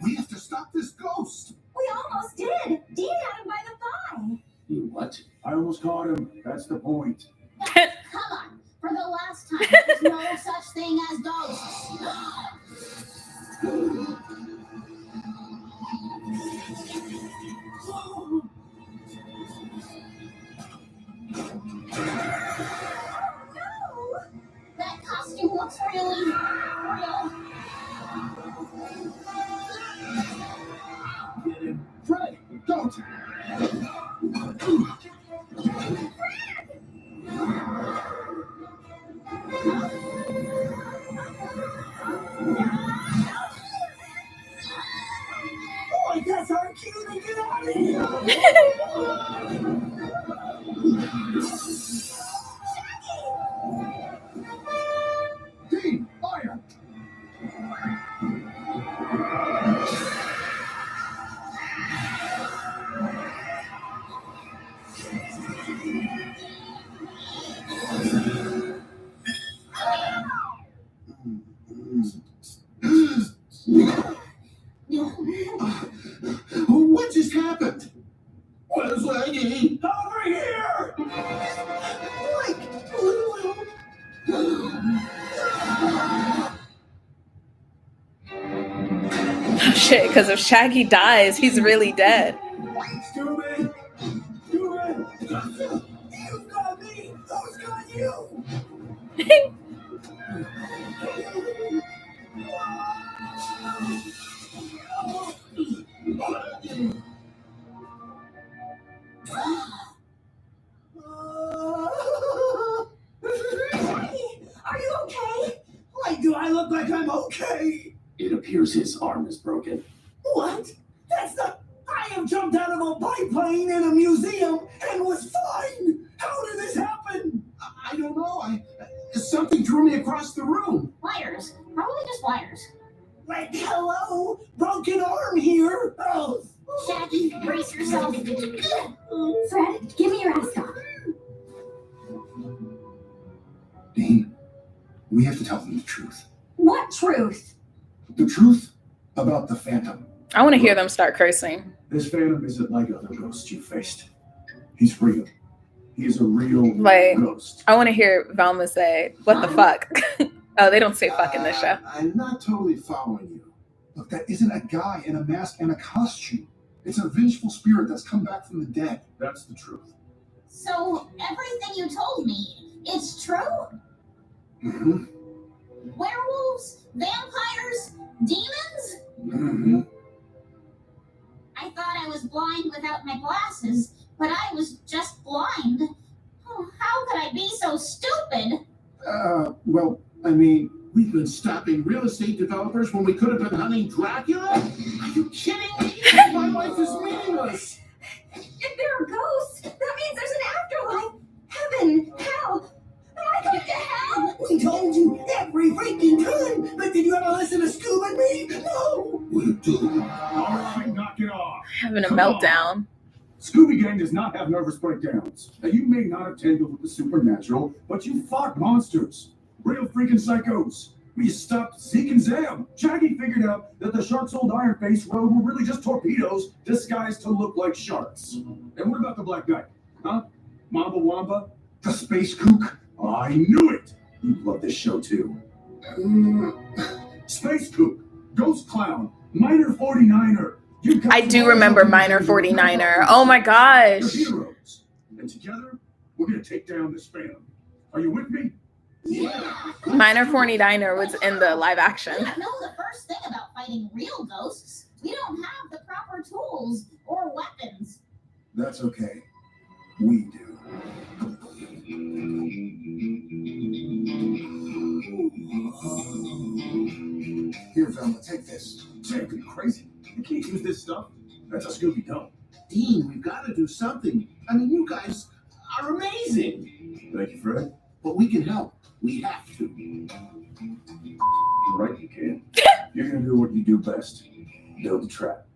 We have to stop this ghost. We almost did. Dean had him by the thigh. You what? I almost caught him. That's the point. Come on. For the last time, there's no such thing as ghosts. That costume looks really real. Get him. Fred, don't. Boy, that's our cue to get out of here. Dean, fire. What just happened? Where's Leggy? Over here. Like, Oh shit, because if Shaggy dies, he's really dead. Scooby! Scooby! You got me! Who's got you? Are you okay? Like, do I look like I'm okay? It appears his arm is broken. What? That's not... I have jumped out of a biplane in a museum and was fine! How did this happen? I don't know. Something threw me across the room. Wires. Probably just wires. Like, hello? Broken arm here! Oh. Shaggy, brace yourself. Fred, give me your ascot. Dean, we have to tell them the truth. What truth? The truth about the Phantom. I want to hear them start cursing. This Phantom isn't like other ghosts you faced. He's real. He is a real Like, ghost. I want to hear Velma say, "What the fuck?" Oh, they don't say fuck in this show. I'm not totally following you. Look, that isn't a guy in a mask and a costume. It's a vengeful spirit that's come back from the dead. That's the truth. So, everything you told me, it's true? Mm-hmm. Werewolves? Vampires? Demons? Mm-hmm. I thought I was blind without my glasses, but I was just blind. Oh, how could I be so stupid? Well, I mean, we've been stopping real estate developers when we could have been hunting Dracula? Are you kidding me? My life is meaningless. If there are ghosts, that means there's an afterlife. Heaven, hell. Am I going to hell? We told you every freaking time, but did you ever listen to Scoob and me? No! We do. All right, knock it off. Having a Come meltdown. Scooby Gang does not have nervous breakdowns. Now, you may not have tangled with the supernatural, but you fought monsters. Real freaking psychos. We stopped Zeke and Zam. Shaggy figured out that the Shark's old Iron Face road were really just torpedoes disguised to look like sharks. And what about the Black Knight? Huh? Mamba Wamba? The space kook? I knew it! You love this show, too. Space Kook, Ghost Clown, Minor 49er. I do remember Minor 49er. Oh my gosh. You're heroes. And together, we're going to take down this phantom. Are you with me? Yeah. Minor 49er was in the live action. We don't know the first thing about fighting real ghosts. We don't have the proper tools or weapons. That's okay. We do. Here, Velma, take this. Jake, are you crazy? You can't use this stuff. That's a Scooby Doo. Dean, we've got to do something. I mean, you guys are amazing. Thank you, Fred. But we can help. We have to. You're right, you can. You're going to do what you do best. Build the trap.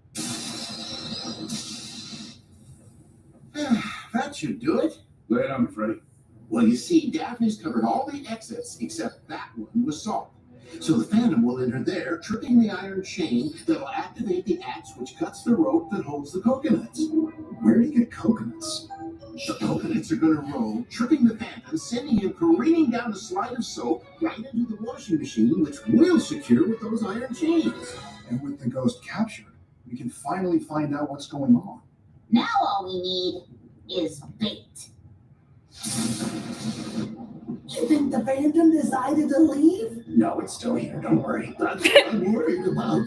That should do it. Lay it on me, Freddy. Well, you see, Daphne's covered all the exits except that one with salt. So the Phantom will enter there, tripping the iron chain that'll activate the axe which cuts the rope that holds the coconuts. Where do you get coconuts? The coconuts are going to roll, tripping the Phantom, sending him careening down a slide of soap right into the washing machine, which we'll secure with those iron chains. And with the ghost captured, we can finally find out what's going on. Now all we need is bait. You think the Phantom decided to leave? No, it's still here. Don't worry. That's what I'm worried about.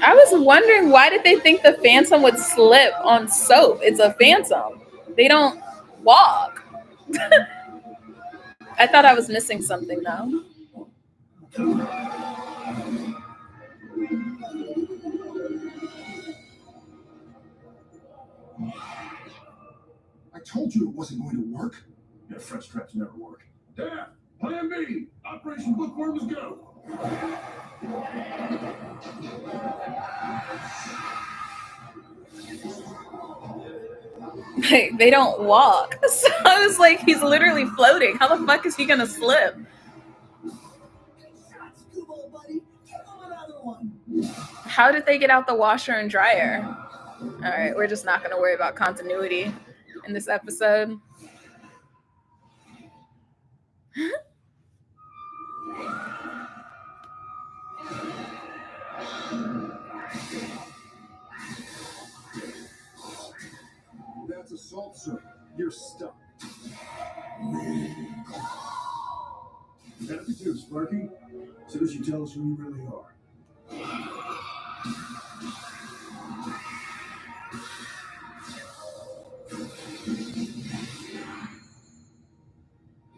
I was wondering, why did they think the Phantom would slip on soap? It's a Phantom. They don't walk. I thought I was missing something though. I told you it wasn't going to work. Yeah, French traps never work. Dad, Plan B. Operation Bookworm is go. They don't walk. So I was like, he's literally floating. How the fuck is he gonna slip? How did they get out the washer and dryer? All right, we're just not gonna worry about continuity in this episode. That's assault, sir. You're stuck. Happy to, Sparky. As soon as you tell us who you really are.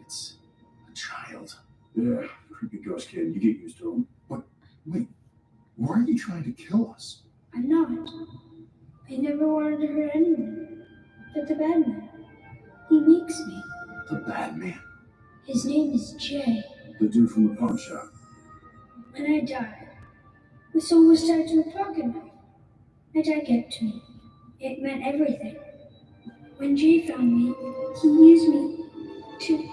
It's a child. Yeah, creepy ghost kid. You get used to him. But wait, why are you trying to kill us? I'm not. I never wanted to hurt anyone. But the bad man, he makes me. The bad man. His name is Jay. The dude from the pawn shop. When I die, my soul was tied to a pocket knife. My dad gave it to me. It meant everything. When Jay found me, he used me to...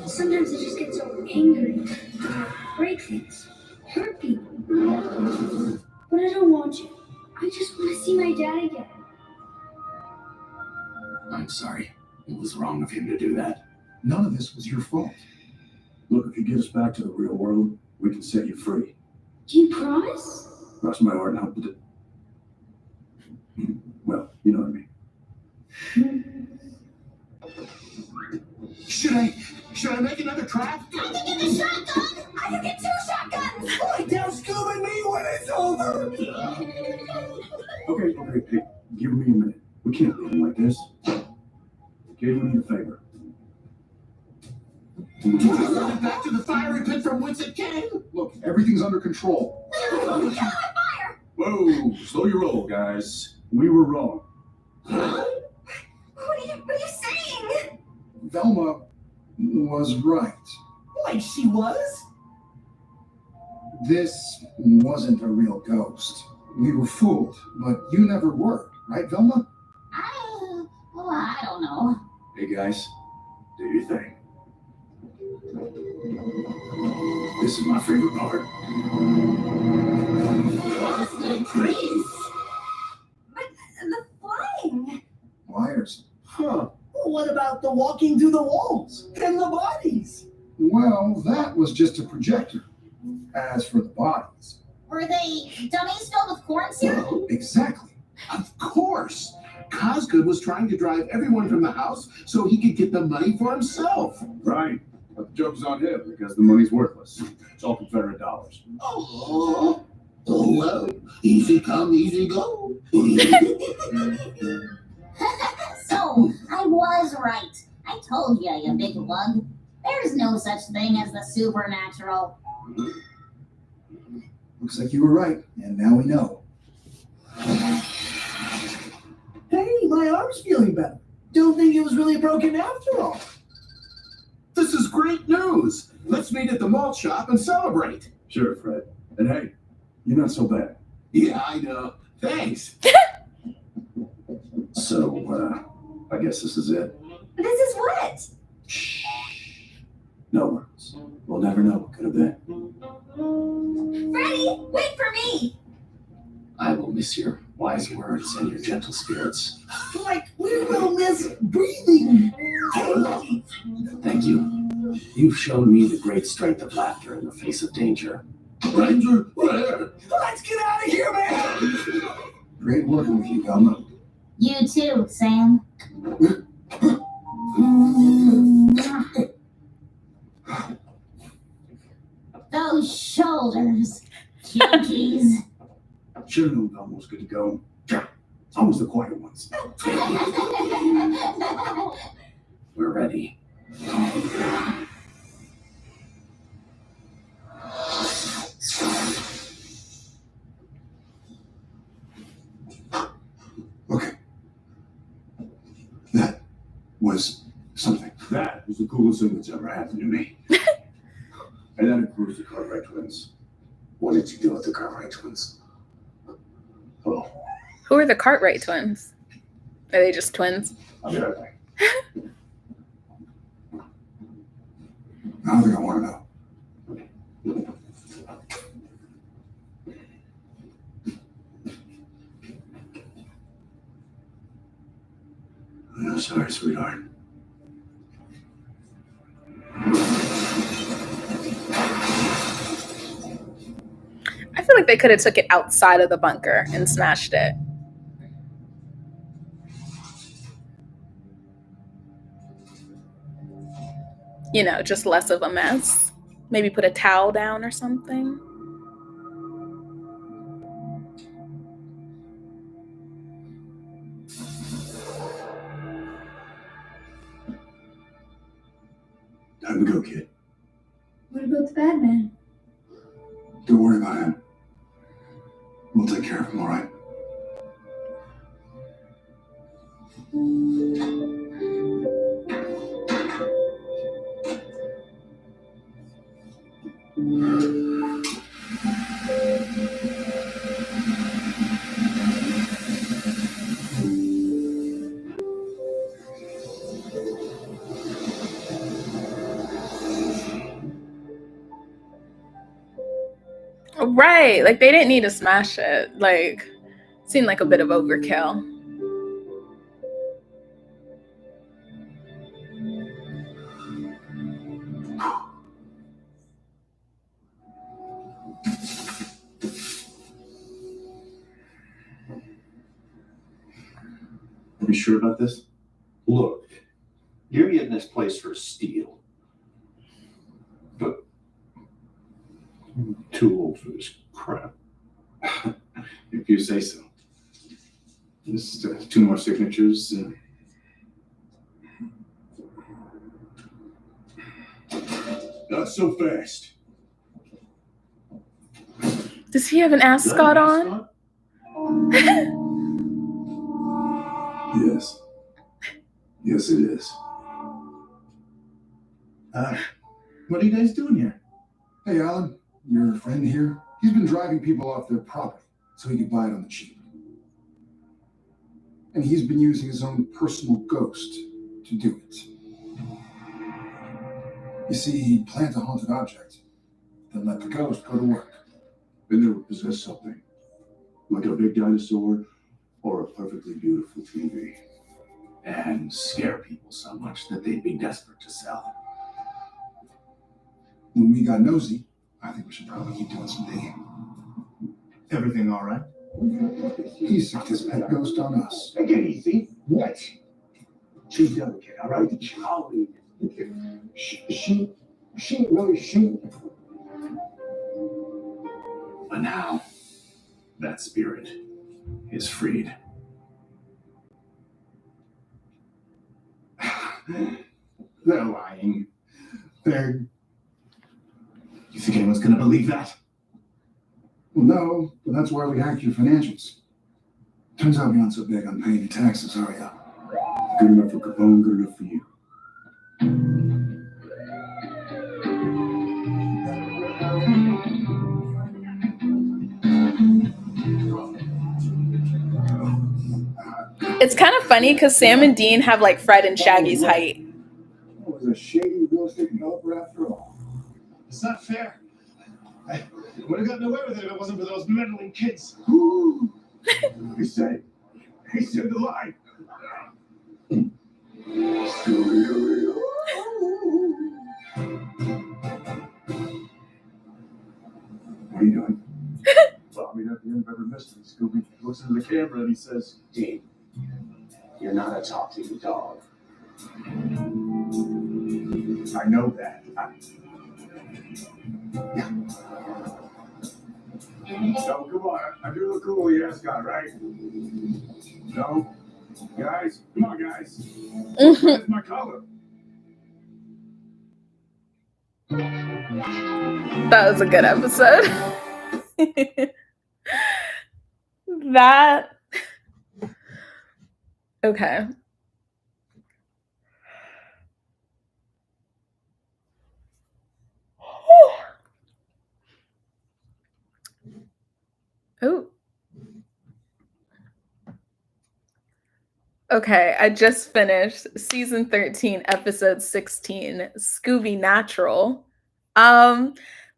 Sometimes I just get so angry, I break things. hurt people. But I don't want to. I just want to see my dad again. I'm sorry. It was wrong of him to do that. None of this was your fault. Look, if you get us back to the real world, we can set you free. Do you promise? Cross my heart and hope that well, you know what I mean. Should I make another trap? I can get the shotgun! I can get 2 shotguns! Like down Scoob and me when it's over! Okay, hey, give me a minute. We can't leave him like this. Gave me a favor. Back to the fiery pit from whence it came? Look, everything's under control. You're on fire! Whoa, slow your roll, guys. We were wrong. What are you saying? Velma was right. Like she was? This wasn't a real ghost. We were fooled, but you never were, right, Velma? I don't know. Hey, guys, do your thing. This is my favorite part. The trees. But the flying. Liars. Huh. What about the walking through the walls and the bodies? Well, that was just a projector. As for the bodies. Were they dummies filled with corn syrup? Exactly. Of course. Cosgood was trying to drive everyone from the house so he could get the money for himself. Right. But the joke's on him because the money's worthless. It's all Confederate dollars. Oh, well, easy come, easy go. So, I was right. I told you, you big lug. There's no such thing as the supernatural. Looks like you were right, and now we know. Hey, my arm's feeling better. Don't think it was really broken after all. This is great news. Let's meet at the malt shop and celebrate. Sure, Fred. And hey, you're not so bad. Yeah, I know. Thanks. So, I guess this is it. This is what? Shh. No words. We'll never know what could have been. Freddy, wait for me! I will miss your wise words and your gentle spirits. Like, we will miss breathing. Thank you. You've shown me the great strength of laughter in the face of danger. Ranger, where? Let's get out of here, man! Great working with you, Velma. You too, Sam. Those shoulders. Junkies. Should have known Velma was good to go. It's almost the quiet ones. We're ready. Okay. That was something. That was the coolest thing that's ever happened to me. And that includes the Cartwright twins. What did you do with the Cartwright twins? Oh, Who are the Cartwright twins? Are they just twins? I'll be right back. I don't think I want to know. I'm sorry, sweetheart. I feel like they could have took it outside of the bunker and smashed it. You know, just less of a mess. Maybe put a towel down or something. Time to go, kid. What about the bad man? Don't worry about him. We'll take care of him, all right? Right. Like they didn't need to smash it. Like seemed like a bit of overkill. Are you sure about this? Look, you're getting this place for steel. But I'm too old for this crap. If you say so. Just 2 more signatures. Not so fast. Does he have an ascot on? Yes. Yes, it is. What are you guys doing here? Hey, Alan, your friend here, he's been driving people off their property so he could buy it on the cheap. And he's been using his own personal ghost to do it. You see, he'd plant a haunted object, then let the ghost go to work. Then they would possess something. Like a big dinosaur or a perfectly beautiful TV. And scare people so much that they'd be desperate to sell. When we got nosy, I think we should probably keep doing some digging. Everything all right? He sicked his pet ghost on us. Take it easy. What? She's delicate, all right? Charlie. She ain't really she. But now, that spirit is freed. They're lying. You think anyone's gonna believe that? Well, no, but that's why we hacked your financials. Turns out we aren't so big on paying your taxes, are ya? Good enough for Capone, good enough for you. It's kind of funny because Sam and Dean have like Fred and Shaggy's height. It was a shady real estate developer after all. It's not fair. I would have gotten away with it if it wasn't for those meddling kids. He said the line. What are you doing? Well, I mean, at the end of every mystery, Scooby looks into the camera and he says, Dean, you're not a talking dog. I know that. Yeah. No, come on. I do look cool, the ascot, right? No? Guys? Come on, guys. That's my color. That was a good episode. That. Okay. Oh. Okay, I just finished season 13, episode 16, Scoobynatural.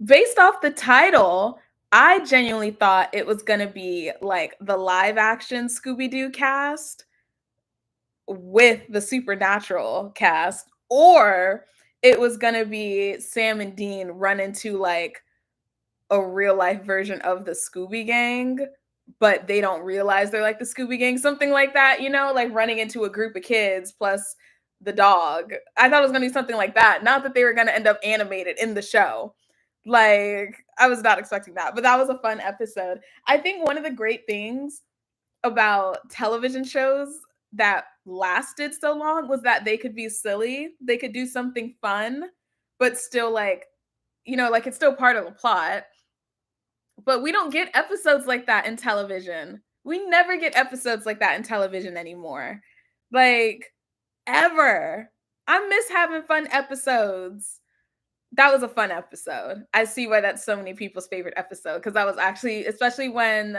Based off the title, I genuinely thought it was gonna be like the live action Scooby-Doo cast with the Supernatural cast, or it was gonna be Sam and Dean run into like a real life version of the Scooby Gang, but they don't realize they're like the Scooby Gang, something like that, you know, like running into a group of kids plus the dog. I thought it was gonna be something like that. Not that they were gonna end up animated in the show. Like, I was not expecting that, but that was a fun episode. I think one of the great things about television shows that lasted so long was that they could be silly. They could do something fun, but still like, you know, like it's still part of the plot. But we don't get episodes like that in television. We never get episodes like that in television anymore. Like, ever. I miss having fun episodes. That was a fun episode. I see why that's so many people's favorite episode, because that was actually, especially when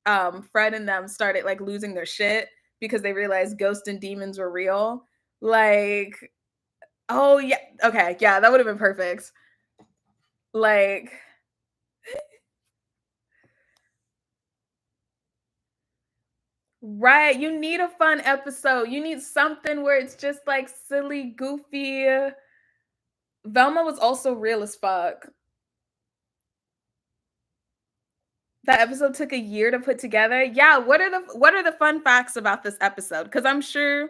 Fred and them started like losing their shit because they realized ghosts and demons were real. Like, oh yeah, okay, yeah, that would have been perfect. Like, Right. You need a fun episode. You need something where it's just like silly, goofy. Velma was also real as fuck. That episode took a year to put together. Yeah, what are the fun facts about this episode? Cuz I'm sure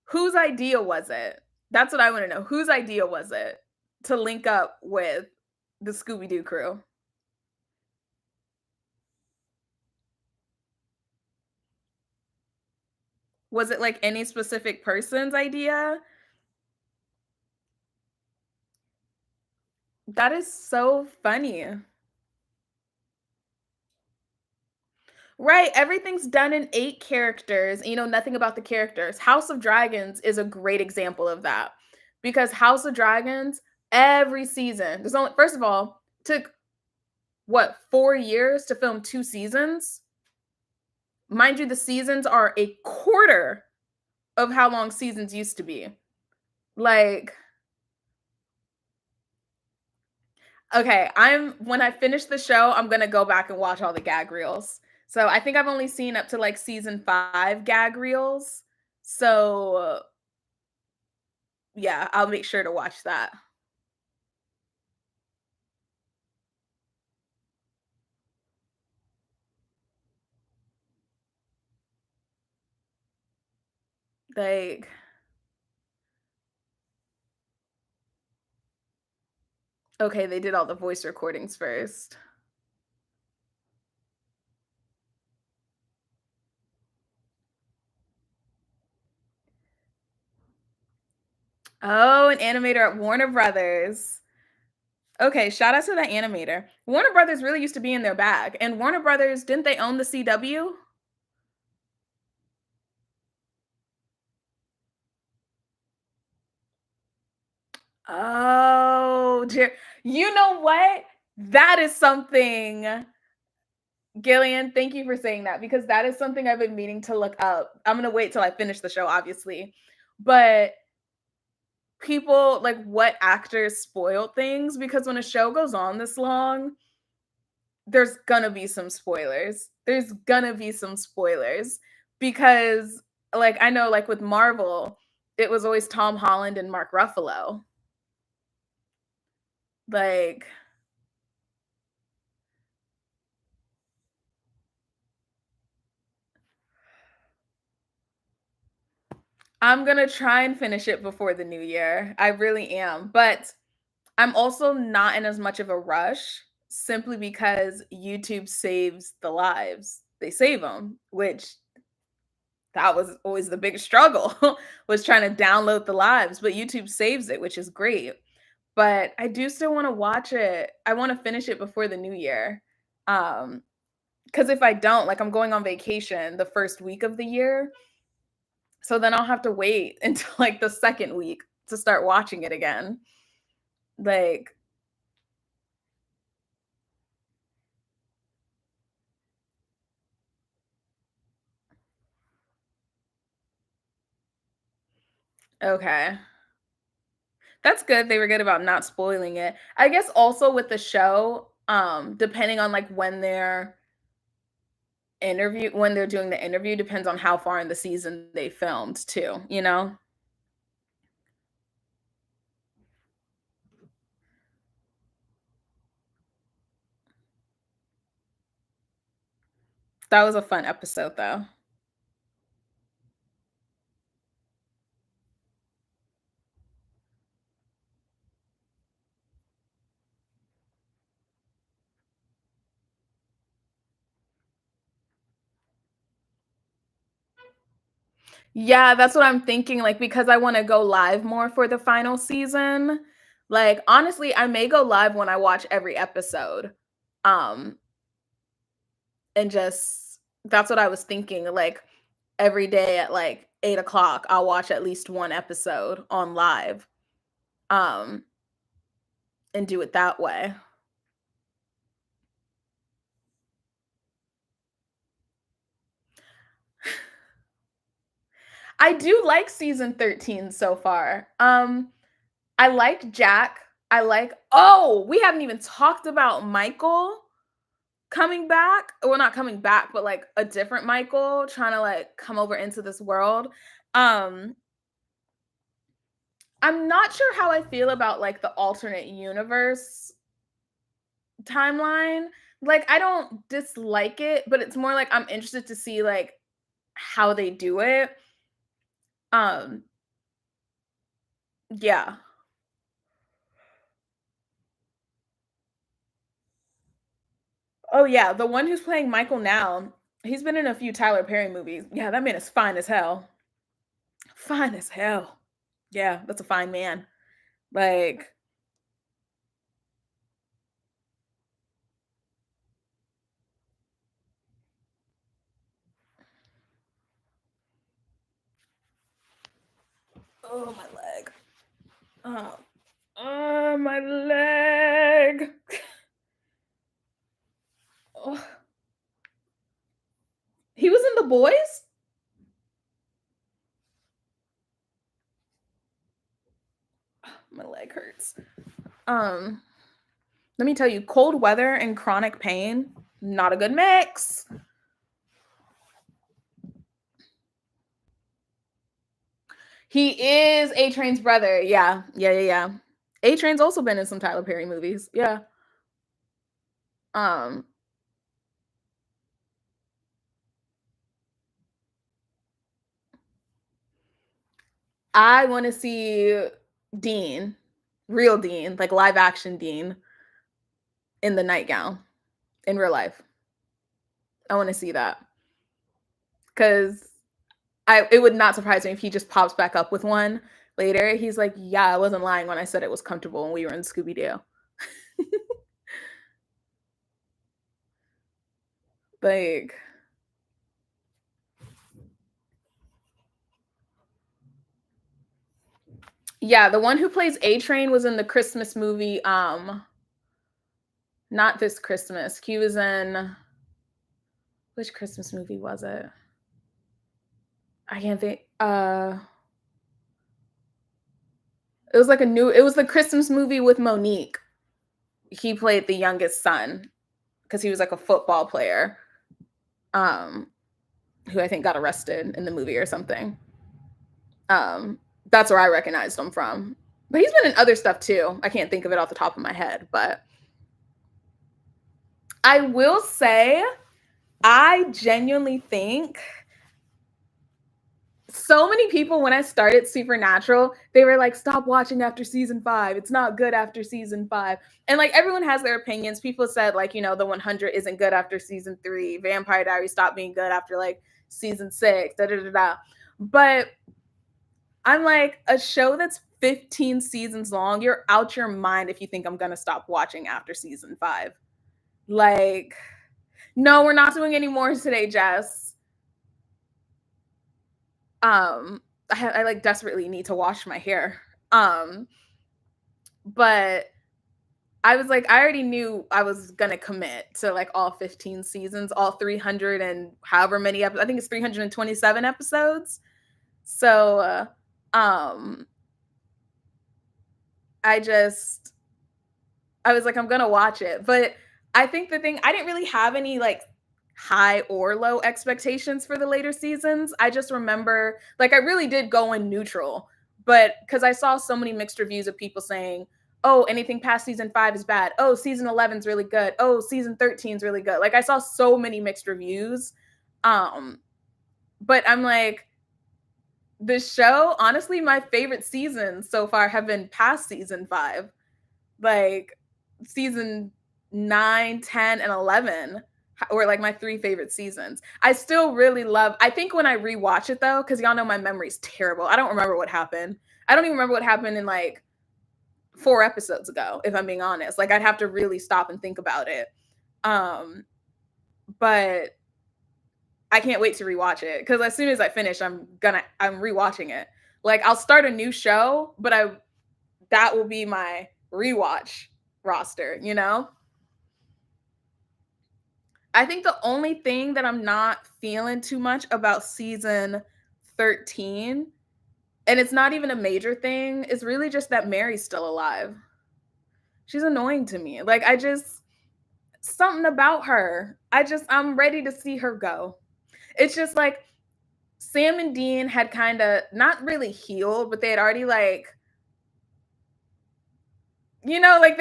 whose idea was it? That's what I want to know. Whose idea was it to link up with the Scooby-Doo crew? Was it like any specific person's idea? That is so funny. Right, everything's done in 8 characters, you know nothing about the characters. House of Dragons is a great example of that. Because House of Dragons, every season, there's only first of all, took what, 4 years to film 2 seasons? Mind you, the seasons are a quarter of how long seasons used to be. Like, okay, when I finish the show, I'm gonna go back and watch all the gag reels. So I think I've only seen up to like season 5 gag reels. So yeah, I'll make sure to watch that. Like, okay, they did all the voice recordings first. Oh, an animator at Warner Brothers. Okay, shout out to that animator. Warner Brothers really used to be in their bag. And Warner Brothers, didn't they own the CW? Oh, dear. You know what? That is something, Gillian, thank you for saying that because that is something I've been meaning to look up. I'm going to wait till I finish the show, obviously. But people, like, what actors spoiled things because when a show goes on this long, there's gonna be some spoilers. There's gonna be some spoilers because, like, I know, like, with Marvel, it was always Tom Holland and Mark Ruffalo. Like, I'm gonna try and finish it before the new year. I really am. But I'm also not in as much of a rush simply because YouTube saves the lives. They save them, which that was always the big struggle was trying to download the lives, but YouTube saves it, which is great. But I do still want to watch it. I want to finish it before the new year. Because if I don't, like I'm going on vacation the first week of the year. So then I'll have to wait until like the second week to start watching it again. Like, okay. That's good. They were good about not spoiling it. I guess also with the show, depending on like when they're doing the interview depends on how far in the season they filmed too, you know? That was a fun episode though. Yeah, that's what I'm thinking, like, because I wanna go live more for the final season. Like, honestly, I may go live when I watch every episode. Um, and just that's what I was thinking, like, every day at, like, 8 o'clock, I'll watch at least 1 episode on live, um, and do it that way. I do like season 13 so far. I like Jack. We haven't even talked about Michael. coming back. Well, not coming back, but like a different Michael trying to like come over into this world. I'm not sure how I feel about like the alternate universe timeline. Like I don't dislike it, but it's more like I'm interested to see like how they do it. Yeah. Oh yeah, the one who's playing Michael now, he's been in a few Tyler Perry movies. Yeah, that man is fine as hell. Fine as hell. Yeah, that's a fine man. Like, oh my leg. Oh my leg. Oh. He was in The Boys? My leg hurts. Let me tell you, cold weather and chronic pain, not a good mix. He is A-Train's brother. Yeah. A-Train's also been in some Tyler Perry movies. Yeah. I want to see Dean, real Dean, like live action Dean in the nightgown in real life. I want to see that. Cuz it would not surprise me if he just pops back up with one later. He's like, "Yeah, I wasn't lying when I said it was comfortable when we were in Scooby-Doo." Like, yeah, the one who plays A-Train was in the Christmas movie, not this Christmas. He was in, which Christmas movie was it? I can't think. It was the Christmas movie with Monique. He played the youngest son because he was like a football player, who I think got arrested in the movie or something. That's where I recognized him from. But he's been in other stuff too. I can't think of it off the top of my head, but I will say I genuinely think so many people, when I started Supernatural, they were like, stop watching after season 5. It's not good after season 5. And like everyone has their opinions. People said like, the 100 isn't good after season 3. Vampire Diaries stopped being good after like season 6. But I'm like, a show that's 15 seasons long, you're out your mind if you think I'm going to stop watching after season 5. Like, no, we're not doing any more today, Jess. I like desperately need to wash my hair. But I was like, I already knew I was gonna commit to like all 15 seasons, all 300 and however many episodes. I think it's 327 episodes. So I was like, I'm gonna watch it. But I think the thing, I didn't really have any like high or low expectations for the later seasons. I just remember, like, I really did go in neutral, but because I saw so many mixed reviews of people saying, oh, anything past season 5 is bad. Oh, season 11 is really good. Oh, season 13 is really good. Like, I saw so many mixed reviews. But I'm like, the show, honestly, my favorite seasons so far have been past season 5. Like, season 9, 10, and 11 were like my 3 favorite seasons. I still really love, I think when I rewatch it though, because y'all know my memory's terrible. I don't remember what happened. I don't even remember what happened in like 4 episodes ago, if I'm being honest. Like, I'd have to really stop and think about it. But I can't wait to rewatch it because as soon as I finish, I'm rewatching it. Like, I'll start a new show, but that will be my rewatch roster, I think the only thing that I'm not feeling too much about season 13, and it's not even a major thing, is really just that Mary's still alive. She's annoying to me. Like, something about her. I'm ready to see her go. It's just like Sam and Dean had kind of not really healed, but they had already like, you know, like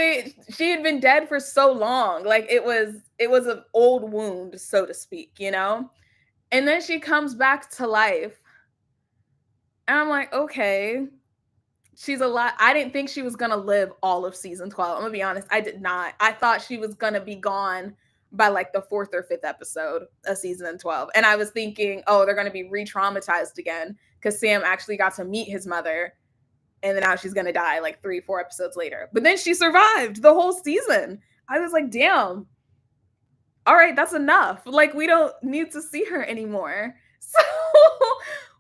she had been dead for so long. Like it was an old wound, so to speak, you know? And then she comes back to life. And I'm like, okay, she's alive. I didn't think she was going to live all of season 12. I'm going to be honest. I did not. I thought she was going to be gone by like the 4th or 5th episode of season 12. And I was thinking, oh, they're going to be re-traumatized again because Sam actually got to meet his mother. And then now she's going to die like 3-4 episodes later. But then she survived the whole season. I was like, damn. All right, that's enough. Like, we don't need to see her anymore. So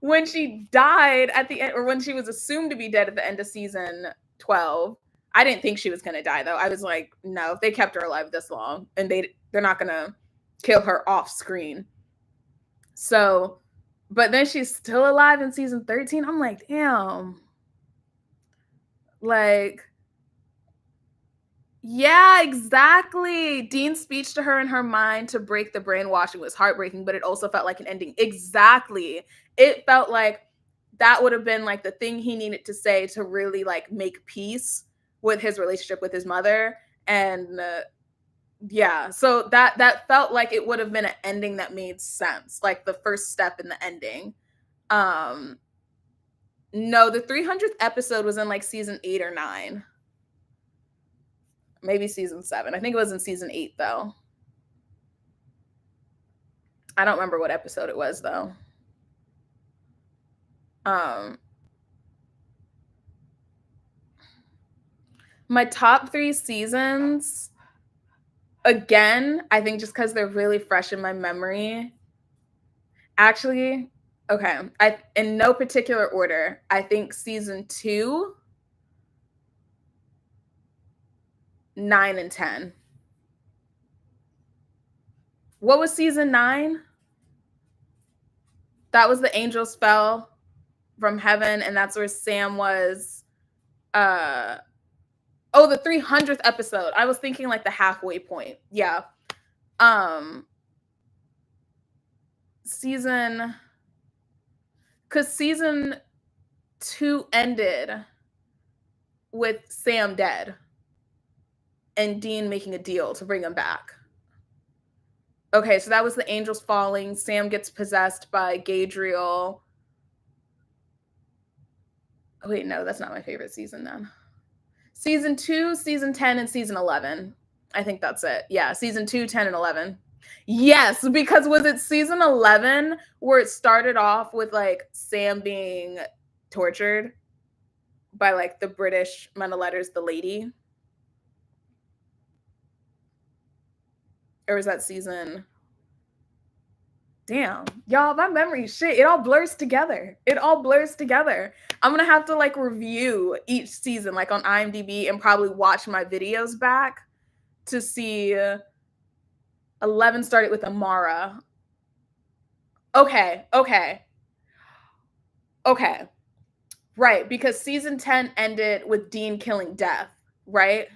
when she died at the end, or when she was assumed to be dead at the end of season 12, I didn't think she was going to die, though. I was like, no, if they kept her alive this long, and they're not going to kill her off screen. So, but then she's still alive in season 13. I'm like, damn. Like, yeah, exactly. Dean's speech to her in her mind to break the brainwashing was heartbreaking, but it also felt like an ending. Exactly. It felt like that would have been like the thing he needed to say to really like make peace with his relationship with his mother. And yeah, so that felt like it would have been an ending that made sense, like the first step in the ending. No, the 300th episode was in like season 8 or 9. Maybe season 7. I think it was in season 8, though. I don't remember what episode it was, though. My top 3 seasons, again, I think just because they're really fresh in my memory. Actually, okay, in no particular order, I think season 2, 9, and 10. What was season 9? That was the angels fell from heaven, and that's where Sam was. The 300th episode. I was thinking like the halfway point. Yeah. Season 2 ended with Sam dead and Dean making a deal to bring him back. Okay, so that was the angels falling. Sam gets possessed by Gadriel. Oh, wait, no, that's not my favorite season then. Season 2, season 10, and season 11. I think that's it. Yeah, season 2, 10, and 11. Yes, because was it season 11 where it started off with like Sam being tortured by like the British men of letters, the lady? Or was that season? Damn, y'all, my memory, shit, it all blurs together. It all blurs together. I'm gonna have to like review each season like on IMDb and probably watch my videos back to see. 11 started with Amara. Okay. Right, because season 10 ended with Dean killing Death, right?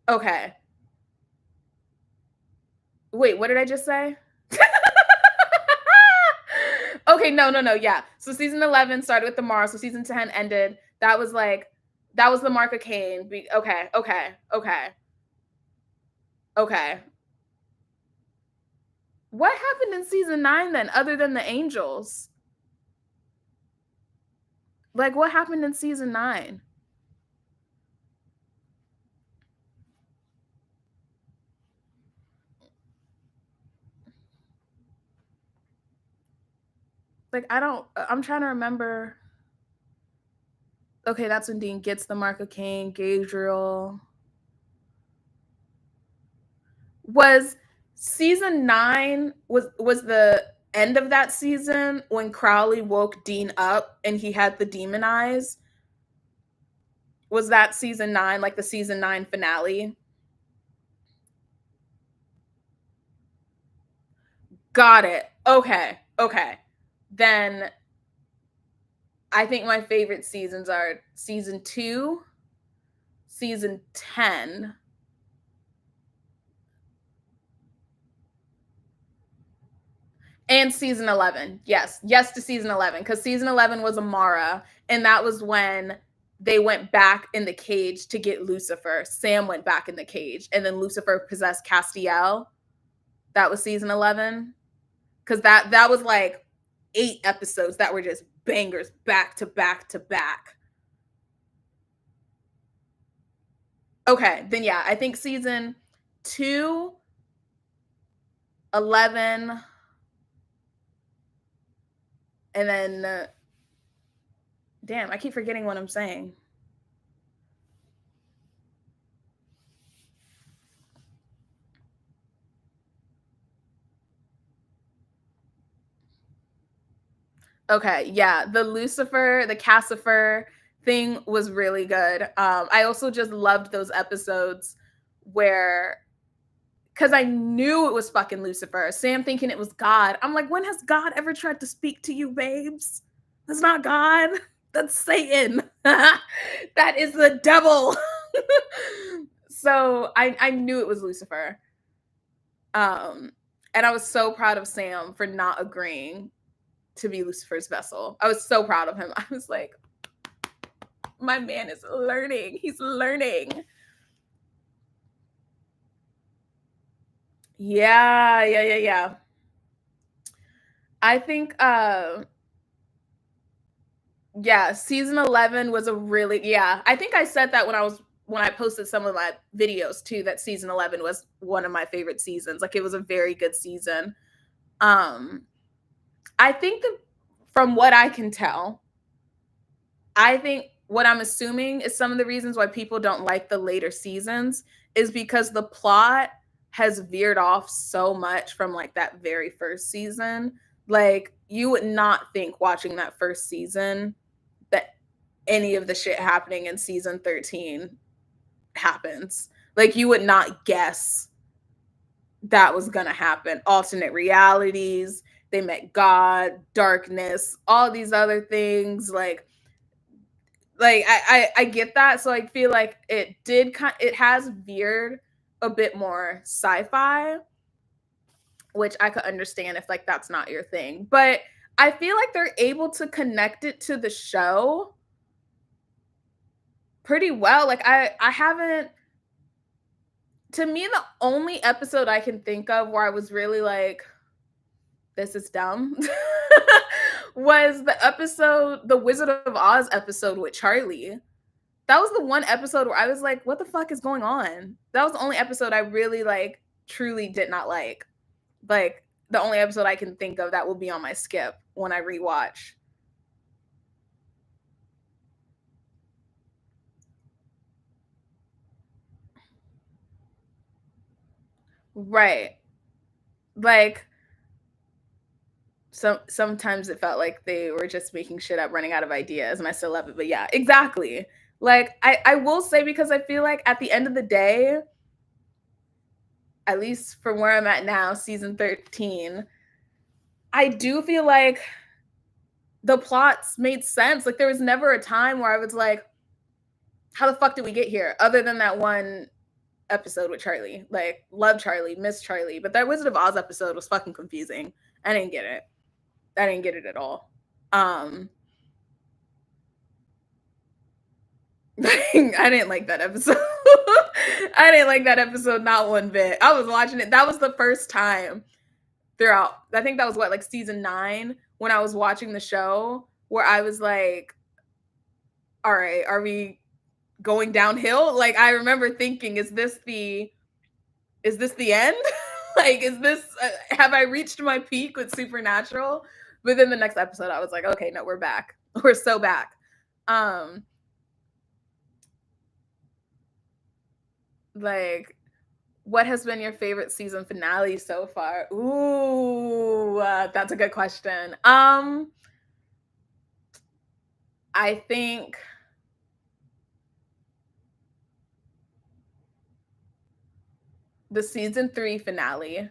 Okay. Wait, what did I just say? Okay, no, yeah. So season 11 started with Amara, so season 10 ended. That was the mark of Cain. Okay. What happened in season 9 then, other than the angels? Like, what happened in season 9? Like, I'm trying to remember. Okay, that's when Dean gets the mark of Cain, Gadriel. Was season 9 was the end of that season when Crowley woke Dean up and he had the demon eyes? Was that season 9, like the season 9 finale? Got it. Okay. Then I think my favorite seasons are season 2, season 10. And season 11. Yes to season 11, because season 11 was Amara, and that was when they went back in the cage to get Lucifer. Sam went back in the cage, and then Lucifer possessed Castiel. That was season 11. Because that was like 8 episodes that were just bangers back to back to back. Okay, then yeah, I think season 2, 11, and then damn, I keep forgetting what I'm saying. Okay, yeah, the Lucifer, the Cassifer thing was really good. I also just loved those episodes where, because I knew it was fucking Lucifer. Sam thinking it was God. I'm like, when has God ever tried to speak to you, babes? That's not God. That's Satan. That is the devil. So I knew it was Lucifer. And I was so proud of Sam for not agreeing to be Lucifer's vessel. I was so proud of him. I was like, my man is learning. He's learning. Yeah. I think yeah, season 11 was a really, I think I said that when I posted some of my videos too, that season 11 was one of my favorite seasons. Like, it was a very good season. I think that from what I can tell, I think what I'm assuming is some of the reasons why people don't like the later seasons is because the plot has veered off so much from like that very first season. Like, you would not think watching that first season that any of the shit happening in season 13 happens. Like, you would not guess that was gonna happen. Alternate realities, they met God, darkness, all these other things. Like I get that. So I feel like it has veered a bit more sci-fi, which I could understand if like that's not your thing. But I feel like they're able to connect it to the show pretty well. Like I haven't, to me, the only episode I can think of where I was really like, this is dumb was the Wizard of Oz episode with Charlie. That was the one episode where I was like, what the fuck is going on? That was the only episode I really like truly did not like. Like, the only episode I can think of that will be on my skip when I rewatch. Right. Like, sometimes it felt like they were just making shit up, running out of ideas, and I still love it. But yeah, exactly. Like, I will say, because I feel like at the end of the day, at least from where I'm at now, season 13, I do feel like the plots made sense. Like, there was never a time where I was like, how the fuck did we get here? Other than that one episode with Charlie. Like, love Charlie, miss Charlie. But that Wizard of Oz episode was fucking confusing. I didn't get it. I didn't get it at all. I didn't like that episode. I didn't like that episode not one bit. I was watching it. That was the first time throughout, I think that was what, like season 9, when I was watching the show, where I was like, all right, are we going downhill? Like, I remember thinking, is this the end? Like, is this have I reached my peak with Supernatural? But then the next episode I was like, okay, no, we're back. We're so back. Like, what has been your favorite season finale so far? Ooh, that's a good question. I think the season 3 finale,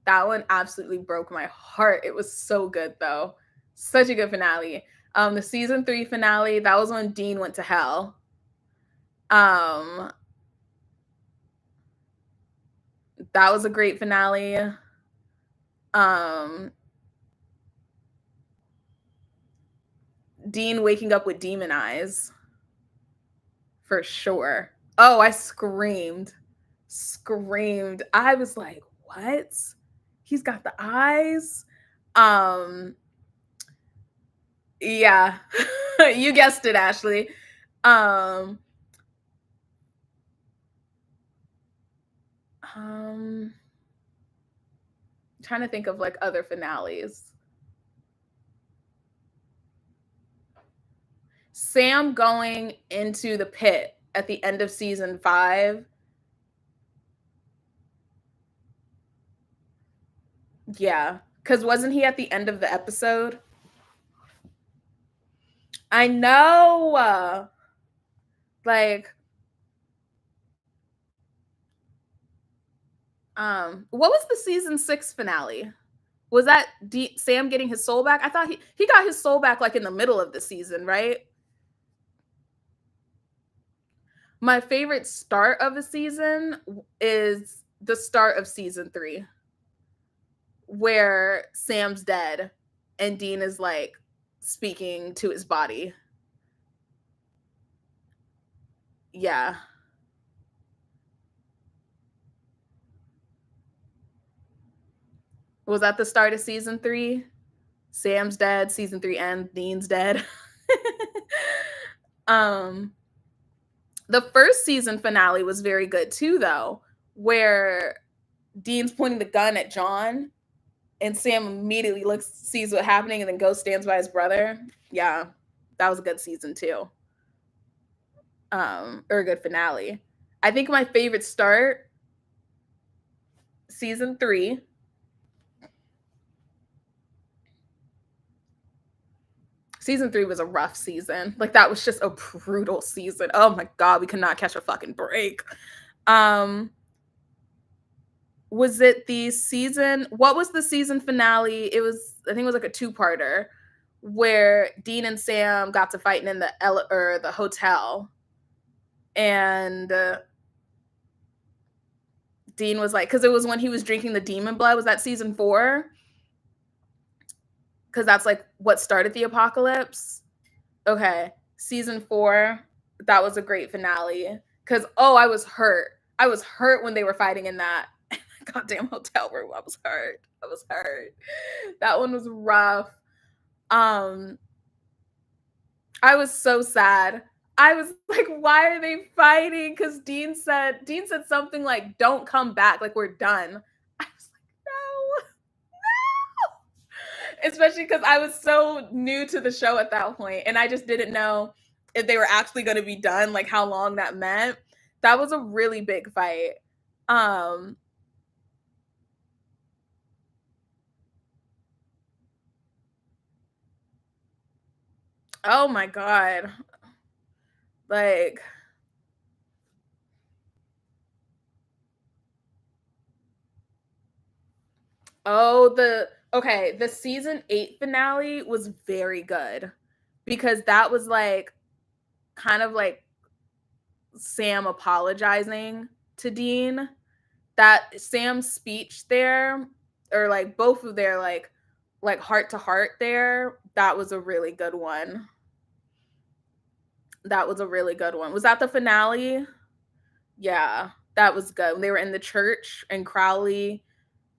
that one absolutely broke my heart. It was so good, though. Such a good finale. The season 3 finale, that was when Dean went to hell. That was a great finale. Dean waking up with demon eyes. For sure. Oh, I screamed. I was like, what? He's got the eyes. Yeah. You guessed it, Ashley. Trying to think of like other finales. Sam going into the pit at the end of season 5. Yeah, because wasn't he at the end of the episode? I know. Like, what was the season 6 finale? Was that Sam getting his soul back? I thought he got his soul back like in the middle of the season, right? My favorite start of the season is the start of season 3, where Sam's dead and Dean is like speaking to his body. Yeah. Was that the start of season 3? Sam's dead, season 3 ends, Dean's dead. The first season finale was very good too, though, where Dean's pointing the gun at John and Sam immediately sees what's happening, and then goes, stands by his brother. Yeah, that was a good season too. Or a good finale. I think my favorite start, season 3. Season 3 was a rough season. Like, that was just a brutal season. Oh my God, we could not catch a fucking break. Was it the season? What was the season finale? I think it was like a 2-parter where Dean and Sam got to fighting in the hotel. And Dean was like, because it was when he was drinking the demon blood. Was that season 4? Because that's like what started the apocalypse. Okay, season 4. That was a great finale. Because, I was hurt. I was hurt when they were fighting in that goddamn hotel room. I was hurt. That one was rough. I was so sad. I was like, why are they fighting? Because Dean said something like, don't come back, like, we're done. I was like, no. Especially because I was so new to the show at that point, and I just didn't know if they were actually going to be done, like how long that meant. That was a really big fight. Oh my God. Like, the season 8 finale was very good, because that was like kind of like Sam apologizing to Dean. That Sam's speech there, or like both of their like heart to heart there, that was a really good one. Was that the finale? Yeah, that was good. When they were in the church and Crowley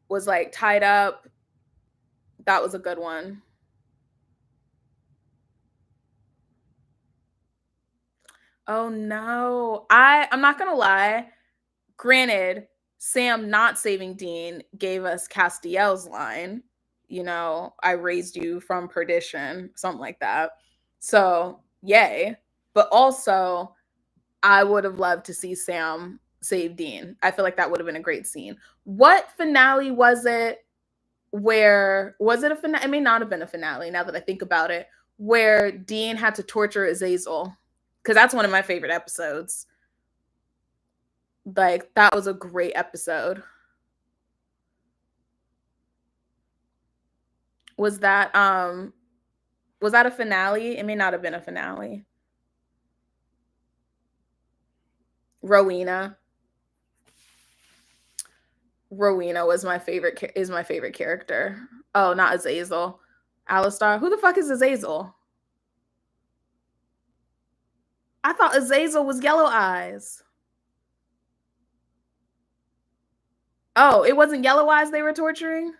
was like tied up. That was a good one. Oh no. I'm not gonna lie. Granted, Sam not saving Dean gave us Castiel's line, I raised you from perdition, something like that. So, yay. But also, I would have loved to see Sam save Dean. I feel like that would have been a great scene. What finale was it? Was it a finale? It may not have been a finale now that I think about it, where Dean had to torture Azazel. Because that's one of my favorite episodes. Like, that was a great episode. Was that a finale? It may not have been a finale. Rowena. Rowena was my favorite. Is my favorite character. Oh, not Azazel. Alistar. Who the fuck is Azazel? I thought Azazel was Yellow Eyes. Oh, it wasn't Yellow Eyes they were torturing?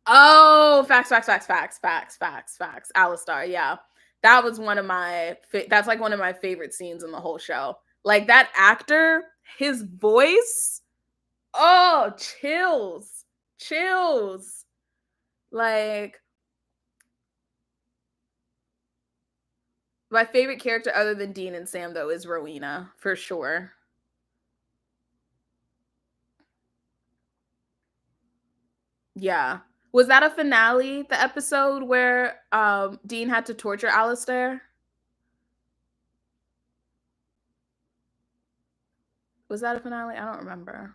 Oh, facts. Alistar, yeah. That was one of my that's like one of my favorite scenes in the whole show. Like that actor, his voice, oh, chills. Chills. Like my favorite character other than Dean and Sam though is Rowena, for sure. Yeah. Was that a finale, the episode where Dean had to torture Alistair? Was that a finale? I don't remember.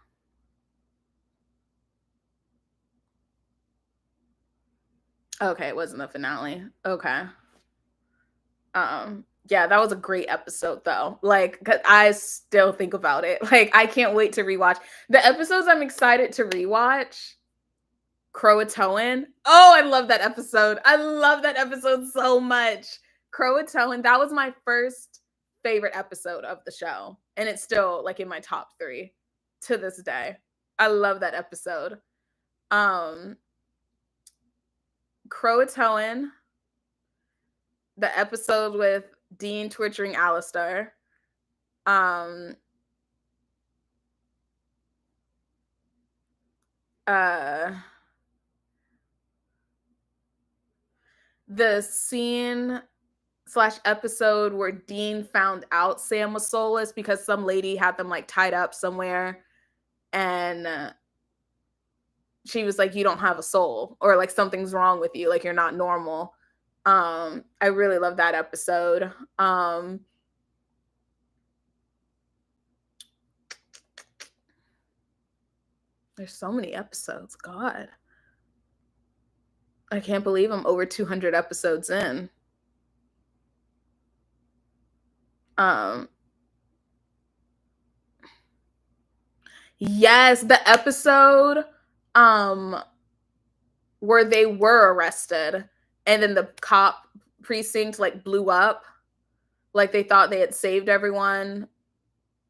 Okay, it wasn't the finale. Okay. Yeah, that was a great episode though. Like, 'cause I still think about it. Like, I can't wait to rewatch. The episodes I'm excited to rewatch, Croatoan. Oh, I love that episode. I love that episode so much. Croatoan, that was my first favorite episode of the show. And it's still like in my top 3 to this day. I love that episode. Croatoan, the episode with Dean torturing Alistair. The scene / episode where Dean found out Sam was soulless because some lady had them like tied up somewhere, and she was like, "You don't have a soul," or like something's wrong with you, like you're not normal. I really love that episode. There's so many episodes. God. I can't believe I'm over 200 episodes in. Yes, the episode where they were arrested and then the cop precinct like blew up. Like they thought they had saved everyone,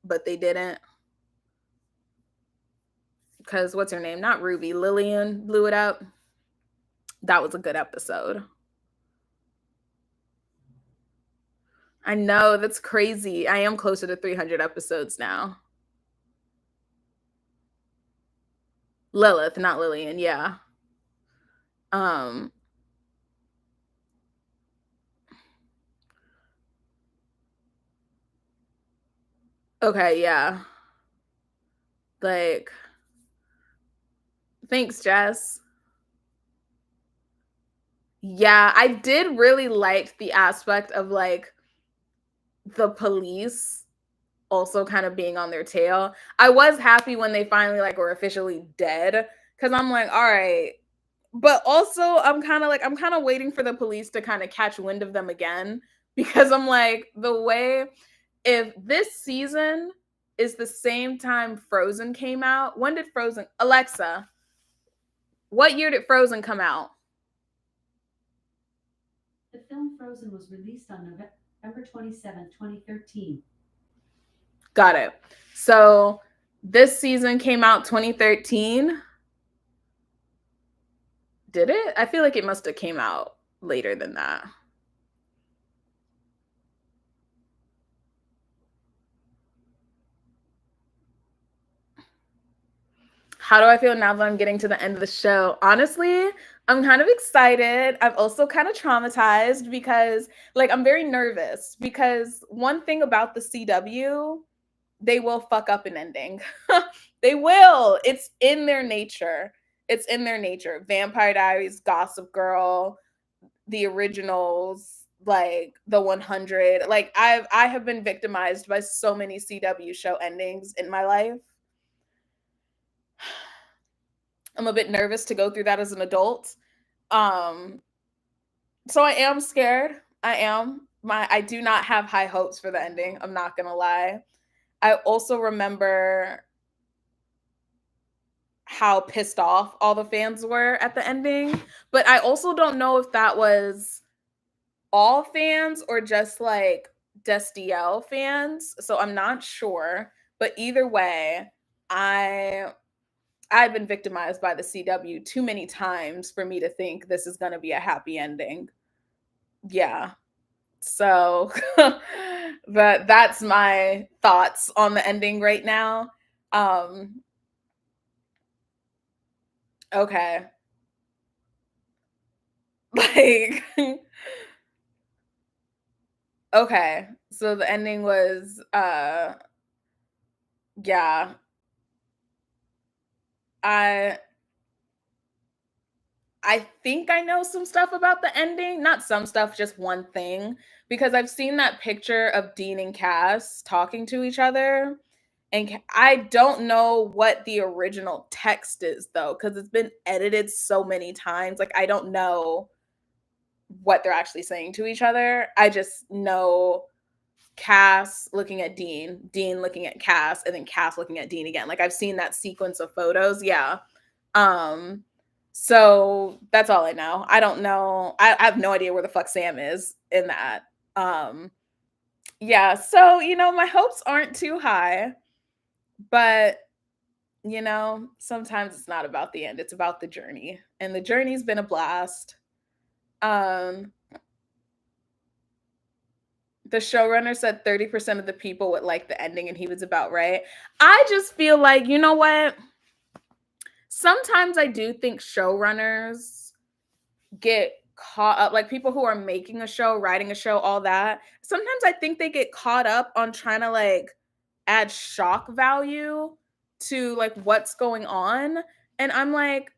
but they didn't. Because what's her name? Not Ruby. Lillian blew it up. That was a good episode. I know, that's crazy. I am closer to 300 episodes now. Lilith, not Lillian, yeah. Okay, yeah. Like, thanks, Jess. Yeah, I did really like the aspect of like the police also kind of being on their tail. I was happy when they finally like were officially dead because I'm like, all right. But also I'm kind of waiting for the police to kind of catch wind of them again because I'm like, the way if this season is the same time Frozen came out, when did Frozen, Alexa, what year did Frozen come out? The film Frozen was released on November 27th, 2013. Got it. So this season came out 2013. Did it? I feel like it must have came out later than that. How do I feel now that I'm getting to the end of the show? Honestly, I'm kind of excited. I'm also kind of traumatized because, like, I'm very nervous because one thing about the CW, they will fuck up an ending. They will. It's in their nature. It's in their nature. Vampire Diaries, Gossip Girl, the originals, like the 100. Like I have been victimized by so many CW show endings in my life. I'm a bit nervous to go through that as an adult. So I am scared. I do not have high hopes for the ending. I'm not gonna lie. I also remember how pissed off all the fans were at the ending, but I also don't know if that was all fans or just like Destiel fans, so I'm not sure. But either way, I've been victimized by the CW too many times for me to think this is going to be a happy ending. Yeah. So that's my thoughts on the ending right now. Okay. Like okay. So the ending was yeah. I I think I know some stuff about the ending, not some stuff, just one thing, because I've seen that picture of Dean and Cass talking to each other. And I don't know what the original text is though, because it's been edited so many times. Like, I don't know what they're actually saying to each other. I just know Cass looking at Dean, Dean looking at Cass, and then Cass looking at Dean again. Like, I've seen that sequence of photos. Yeah. Um, so that's all I know. I don't know. I have no idea where the fuck Sam is in that. Um, yeah, so my hopes aren't too high, but sometimes it's not about the end, it's about the journey. And the journey's been a blast. Um, the showrunner said 30% of the people would like the ending, and he was about right. I just feel like, you know what? Sometimes I do think showrunners get caught up, like people who are making a show, writing a show, all that. Sometimes I think they get caught up on trying to like add shock value to like what's going on. And I'm like,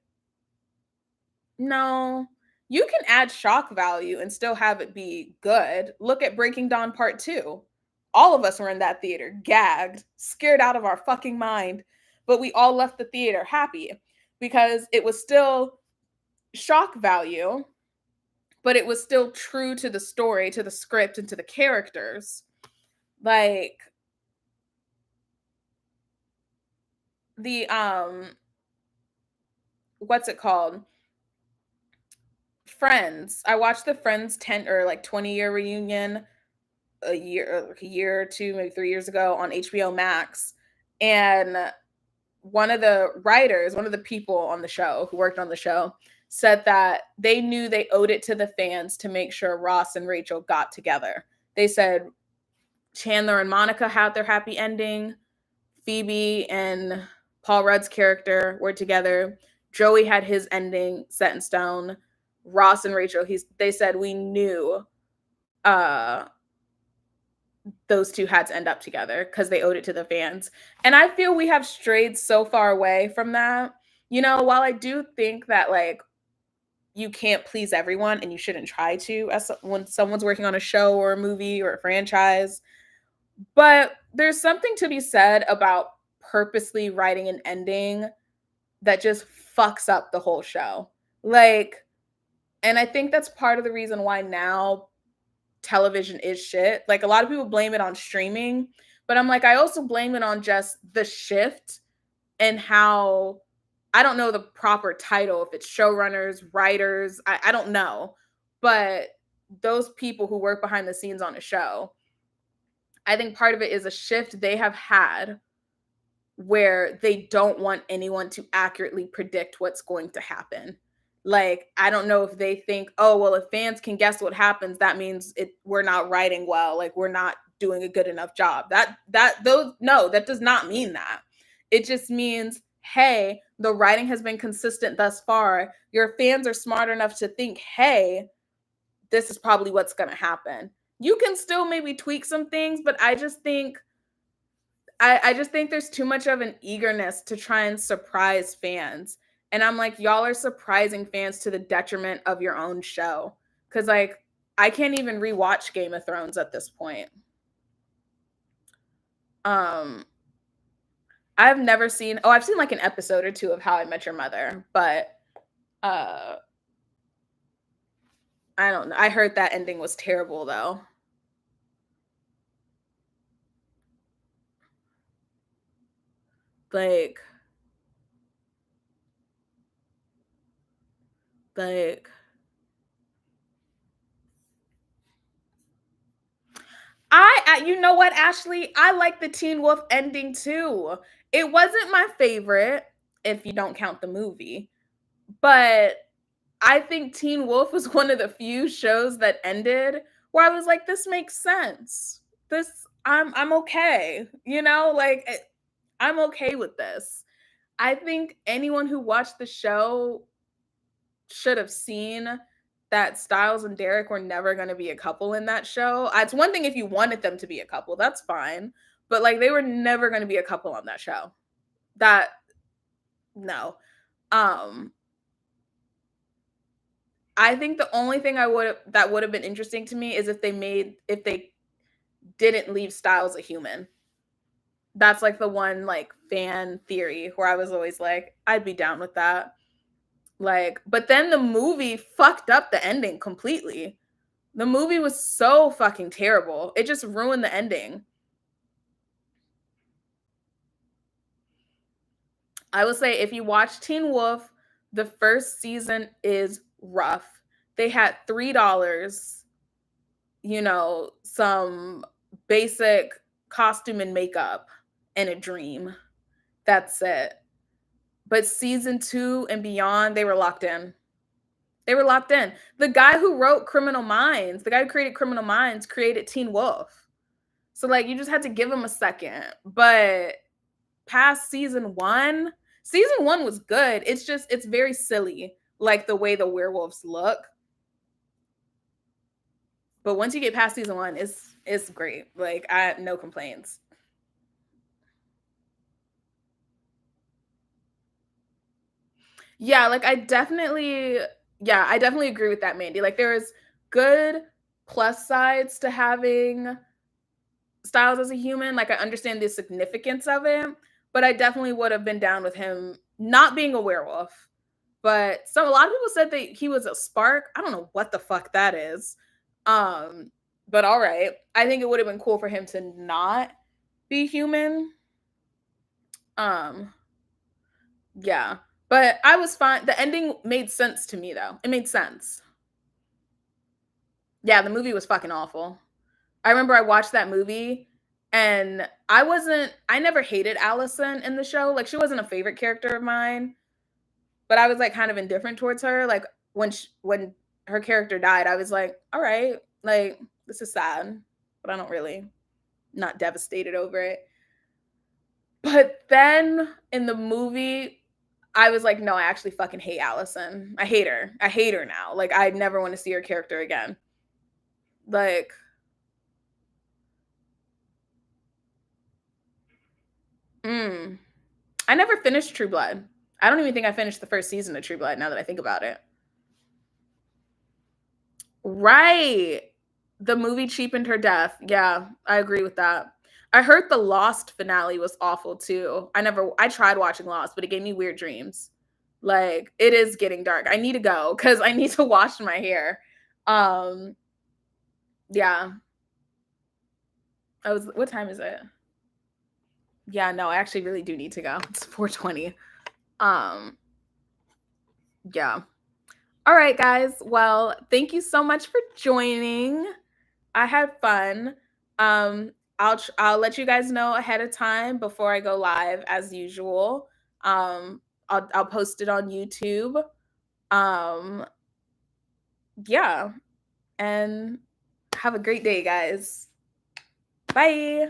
no, you can add shock value and still have it be good. Look at Breaking Dawn Part 2. All of us were in that theater, gagged, scared out of our fucking mind, but we all left the theater happy because it was still shock value, but it was still true to the story, to the script, and to the characters. Like the what's it called? Friends. I watched the Friends 10 or like 20-year reunion a year or two, maybe 3 years ago on HBO Max. And one of the writers, one of the people on the show who worked on the show, said that they knew they owed it to the fans to make sure Ross and Rachel got together. They said Chandler and Monica had their happy ending. Phoebe and Paul Rudd's character were together. Joey had his ending set in stone. Ross and Rachel, they said we knew those two had to end up together because they owed it to the fans. And I feel we have strayed so far away from that. While I do think that like you can't please everyone and you shouldn't try to when someone's working on a show or a movie or a franchise, but there's something to be said about purposely writing an ending that just fucks up the whole show. Like, and I think that's part of the reason why now television is shit. Like, a lot of people blame it on streaming, but I'm like, I also blame it on just the shift and how, I don't know the proper title, if it's showrunners, writers, I don't know. But those people who work behind the scenes on a show, I think part of it is a shift they have had where they don't want anyone to accurately predict what's going to happen. Like, I don't know if they think, oh, well, if fans can guess what happens, that means we're not writing well, like we're not doing a good enough job. That does not mean that. It just means, hey, the writing has been consistent thus far. Your fans are smart enough to think, hey, this is probably what's going to happen. You can still maybe tweak some things, but I just think there's too much of an eagerness to try and surprise fans. And I'm like, y'all are surprising fans to the detriment of your own show. Because, like, I can't even rewatch Game of Thrones at this point. I've seen like an episode or two of How I Met Your Mother, but I don't know. I heard that ending was terrible, though. Like you know what, Ashley? I like the Teen Wolf ending too. It wasn't my favorite, if you don't count the movie, but I think Teen Wolf was one of the few shows that ended where I was like, this makes sense. I'm okay. You know, like I'm okay with this. I think anyone who watched the show should have seen that Styles and Derek were never going to be a couple in that show. It's one thing if you wanted them to be a couple, that's fine. But like they were never going to be a couple on that show. That no. I think the only thing that would have been interesting to me is if they didn't leave Styles a human. That's like the one like fan theory where I was always like, I'd be down with that. Like, but then the movie fucked up the ending completely. The movie was so fucking terrible. It just ruined the ending. I will say if you watch Teen Wolf, the first season is rough. They had $3, you know, some basic costume and makeup and a dream. That's it. But season 2 and beyond, they were locked in. They were locked in. The guy who wrote Criminal Minds, the guy who created Criminal Minds, created Teen Wolf. So like you just had to give him a second. But past season 1 was good. It's very silly, like the way the werewolves look. But once you get past season 1, it's great. Like I have no complaints. Yeah, like I definitely agree with that, Mandy. Like there is good plus sides to having Styles as a human. Like I understand the significance of it, but I definitely would have been down with him not being a werewolf. But a lot of people said that he was a spark. I don't know what the fuck that is. But all right. I think it would have been cool for him to not be human. Yeah. But I was fine. The ending made sense to me though. It made sense. Yeah, the movie was fucking awful. I remember I watched that movie and I never hated Allison in the show. Like she wasn't a favorite character of mine, but I was like kind of indifferent towards her. Like when her character died, I was like, all right, like this is sad, but I don't really not devastated over it. But then in the movie, I was like, no, I actually fucking hate Allison. I hate her. I hate her now. Like I never want to see her character again. Like I never finished True Blood. I don't even think I finished the first season of True Blood now that I think about it. Right. The movie cheapened her death. Yeah, I agree with that. I heard the Lost finale was awful too. I tried watching Lost, but it gave me weird dreams. Like it is getting dark. I need to go cuz I need to wash my hair. Yeah. What time is it? Yeah, no, I actually really do need to go. It's 4:20. Yeah. All right, guys. Well, thank you so much for joining. I had fun. I'll let you guys know ahead of time before I go live as usual. I'll post it on YouTube. Yeah. And have a great day, guys. Bye.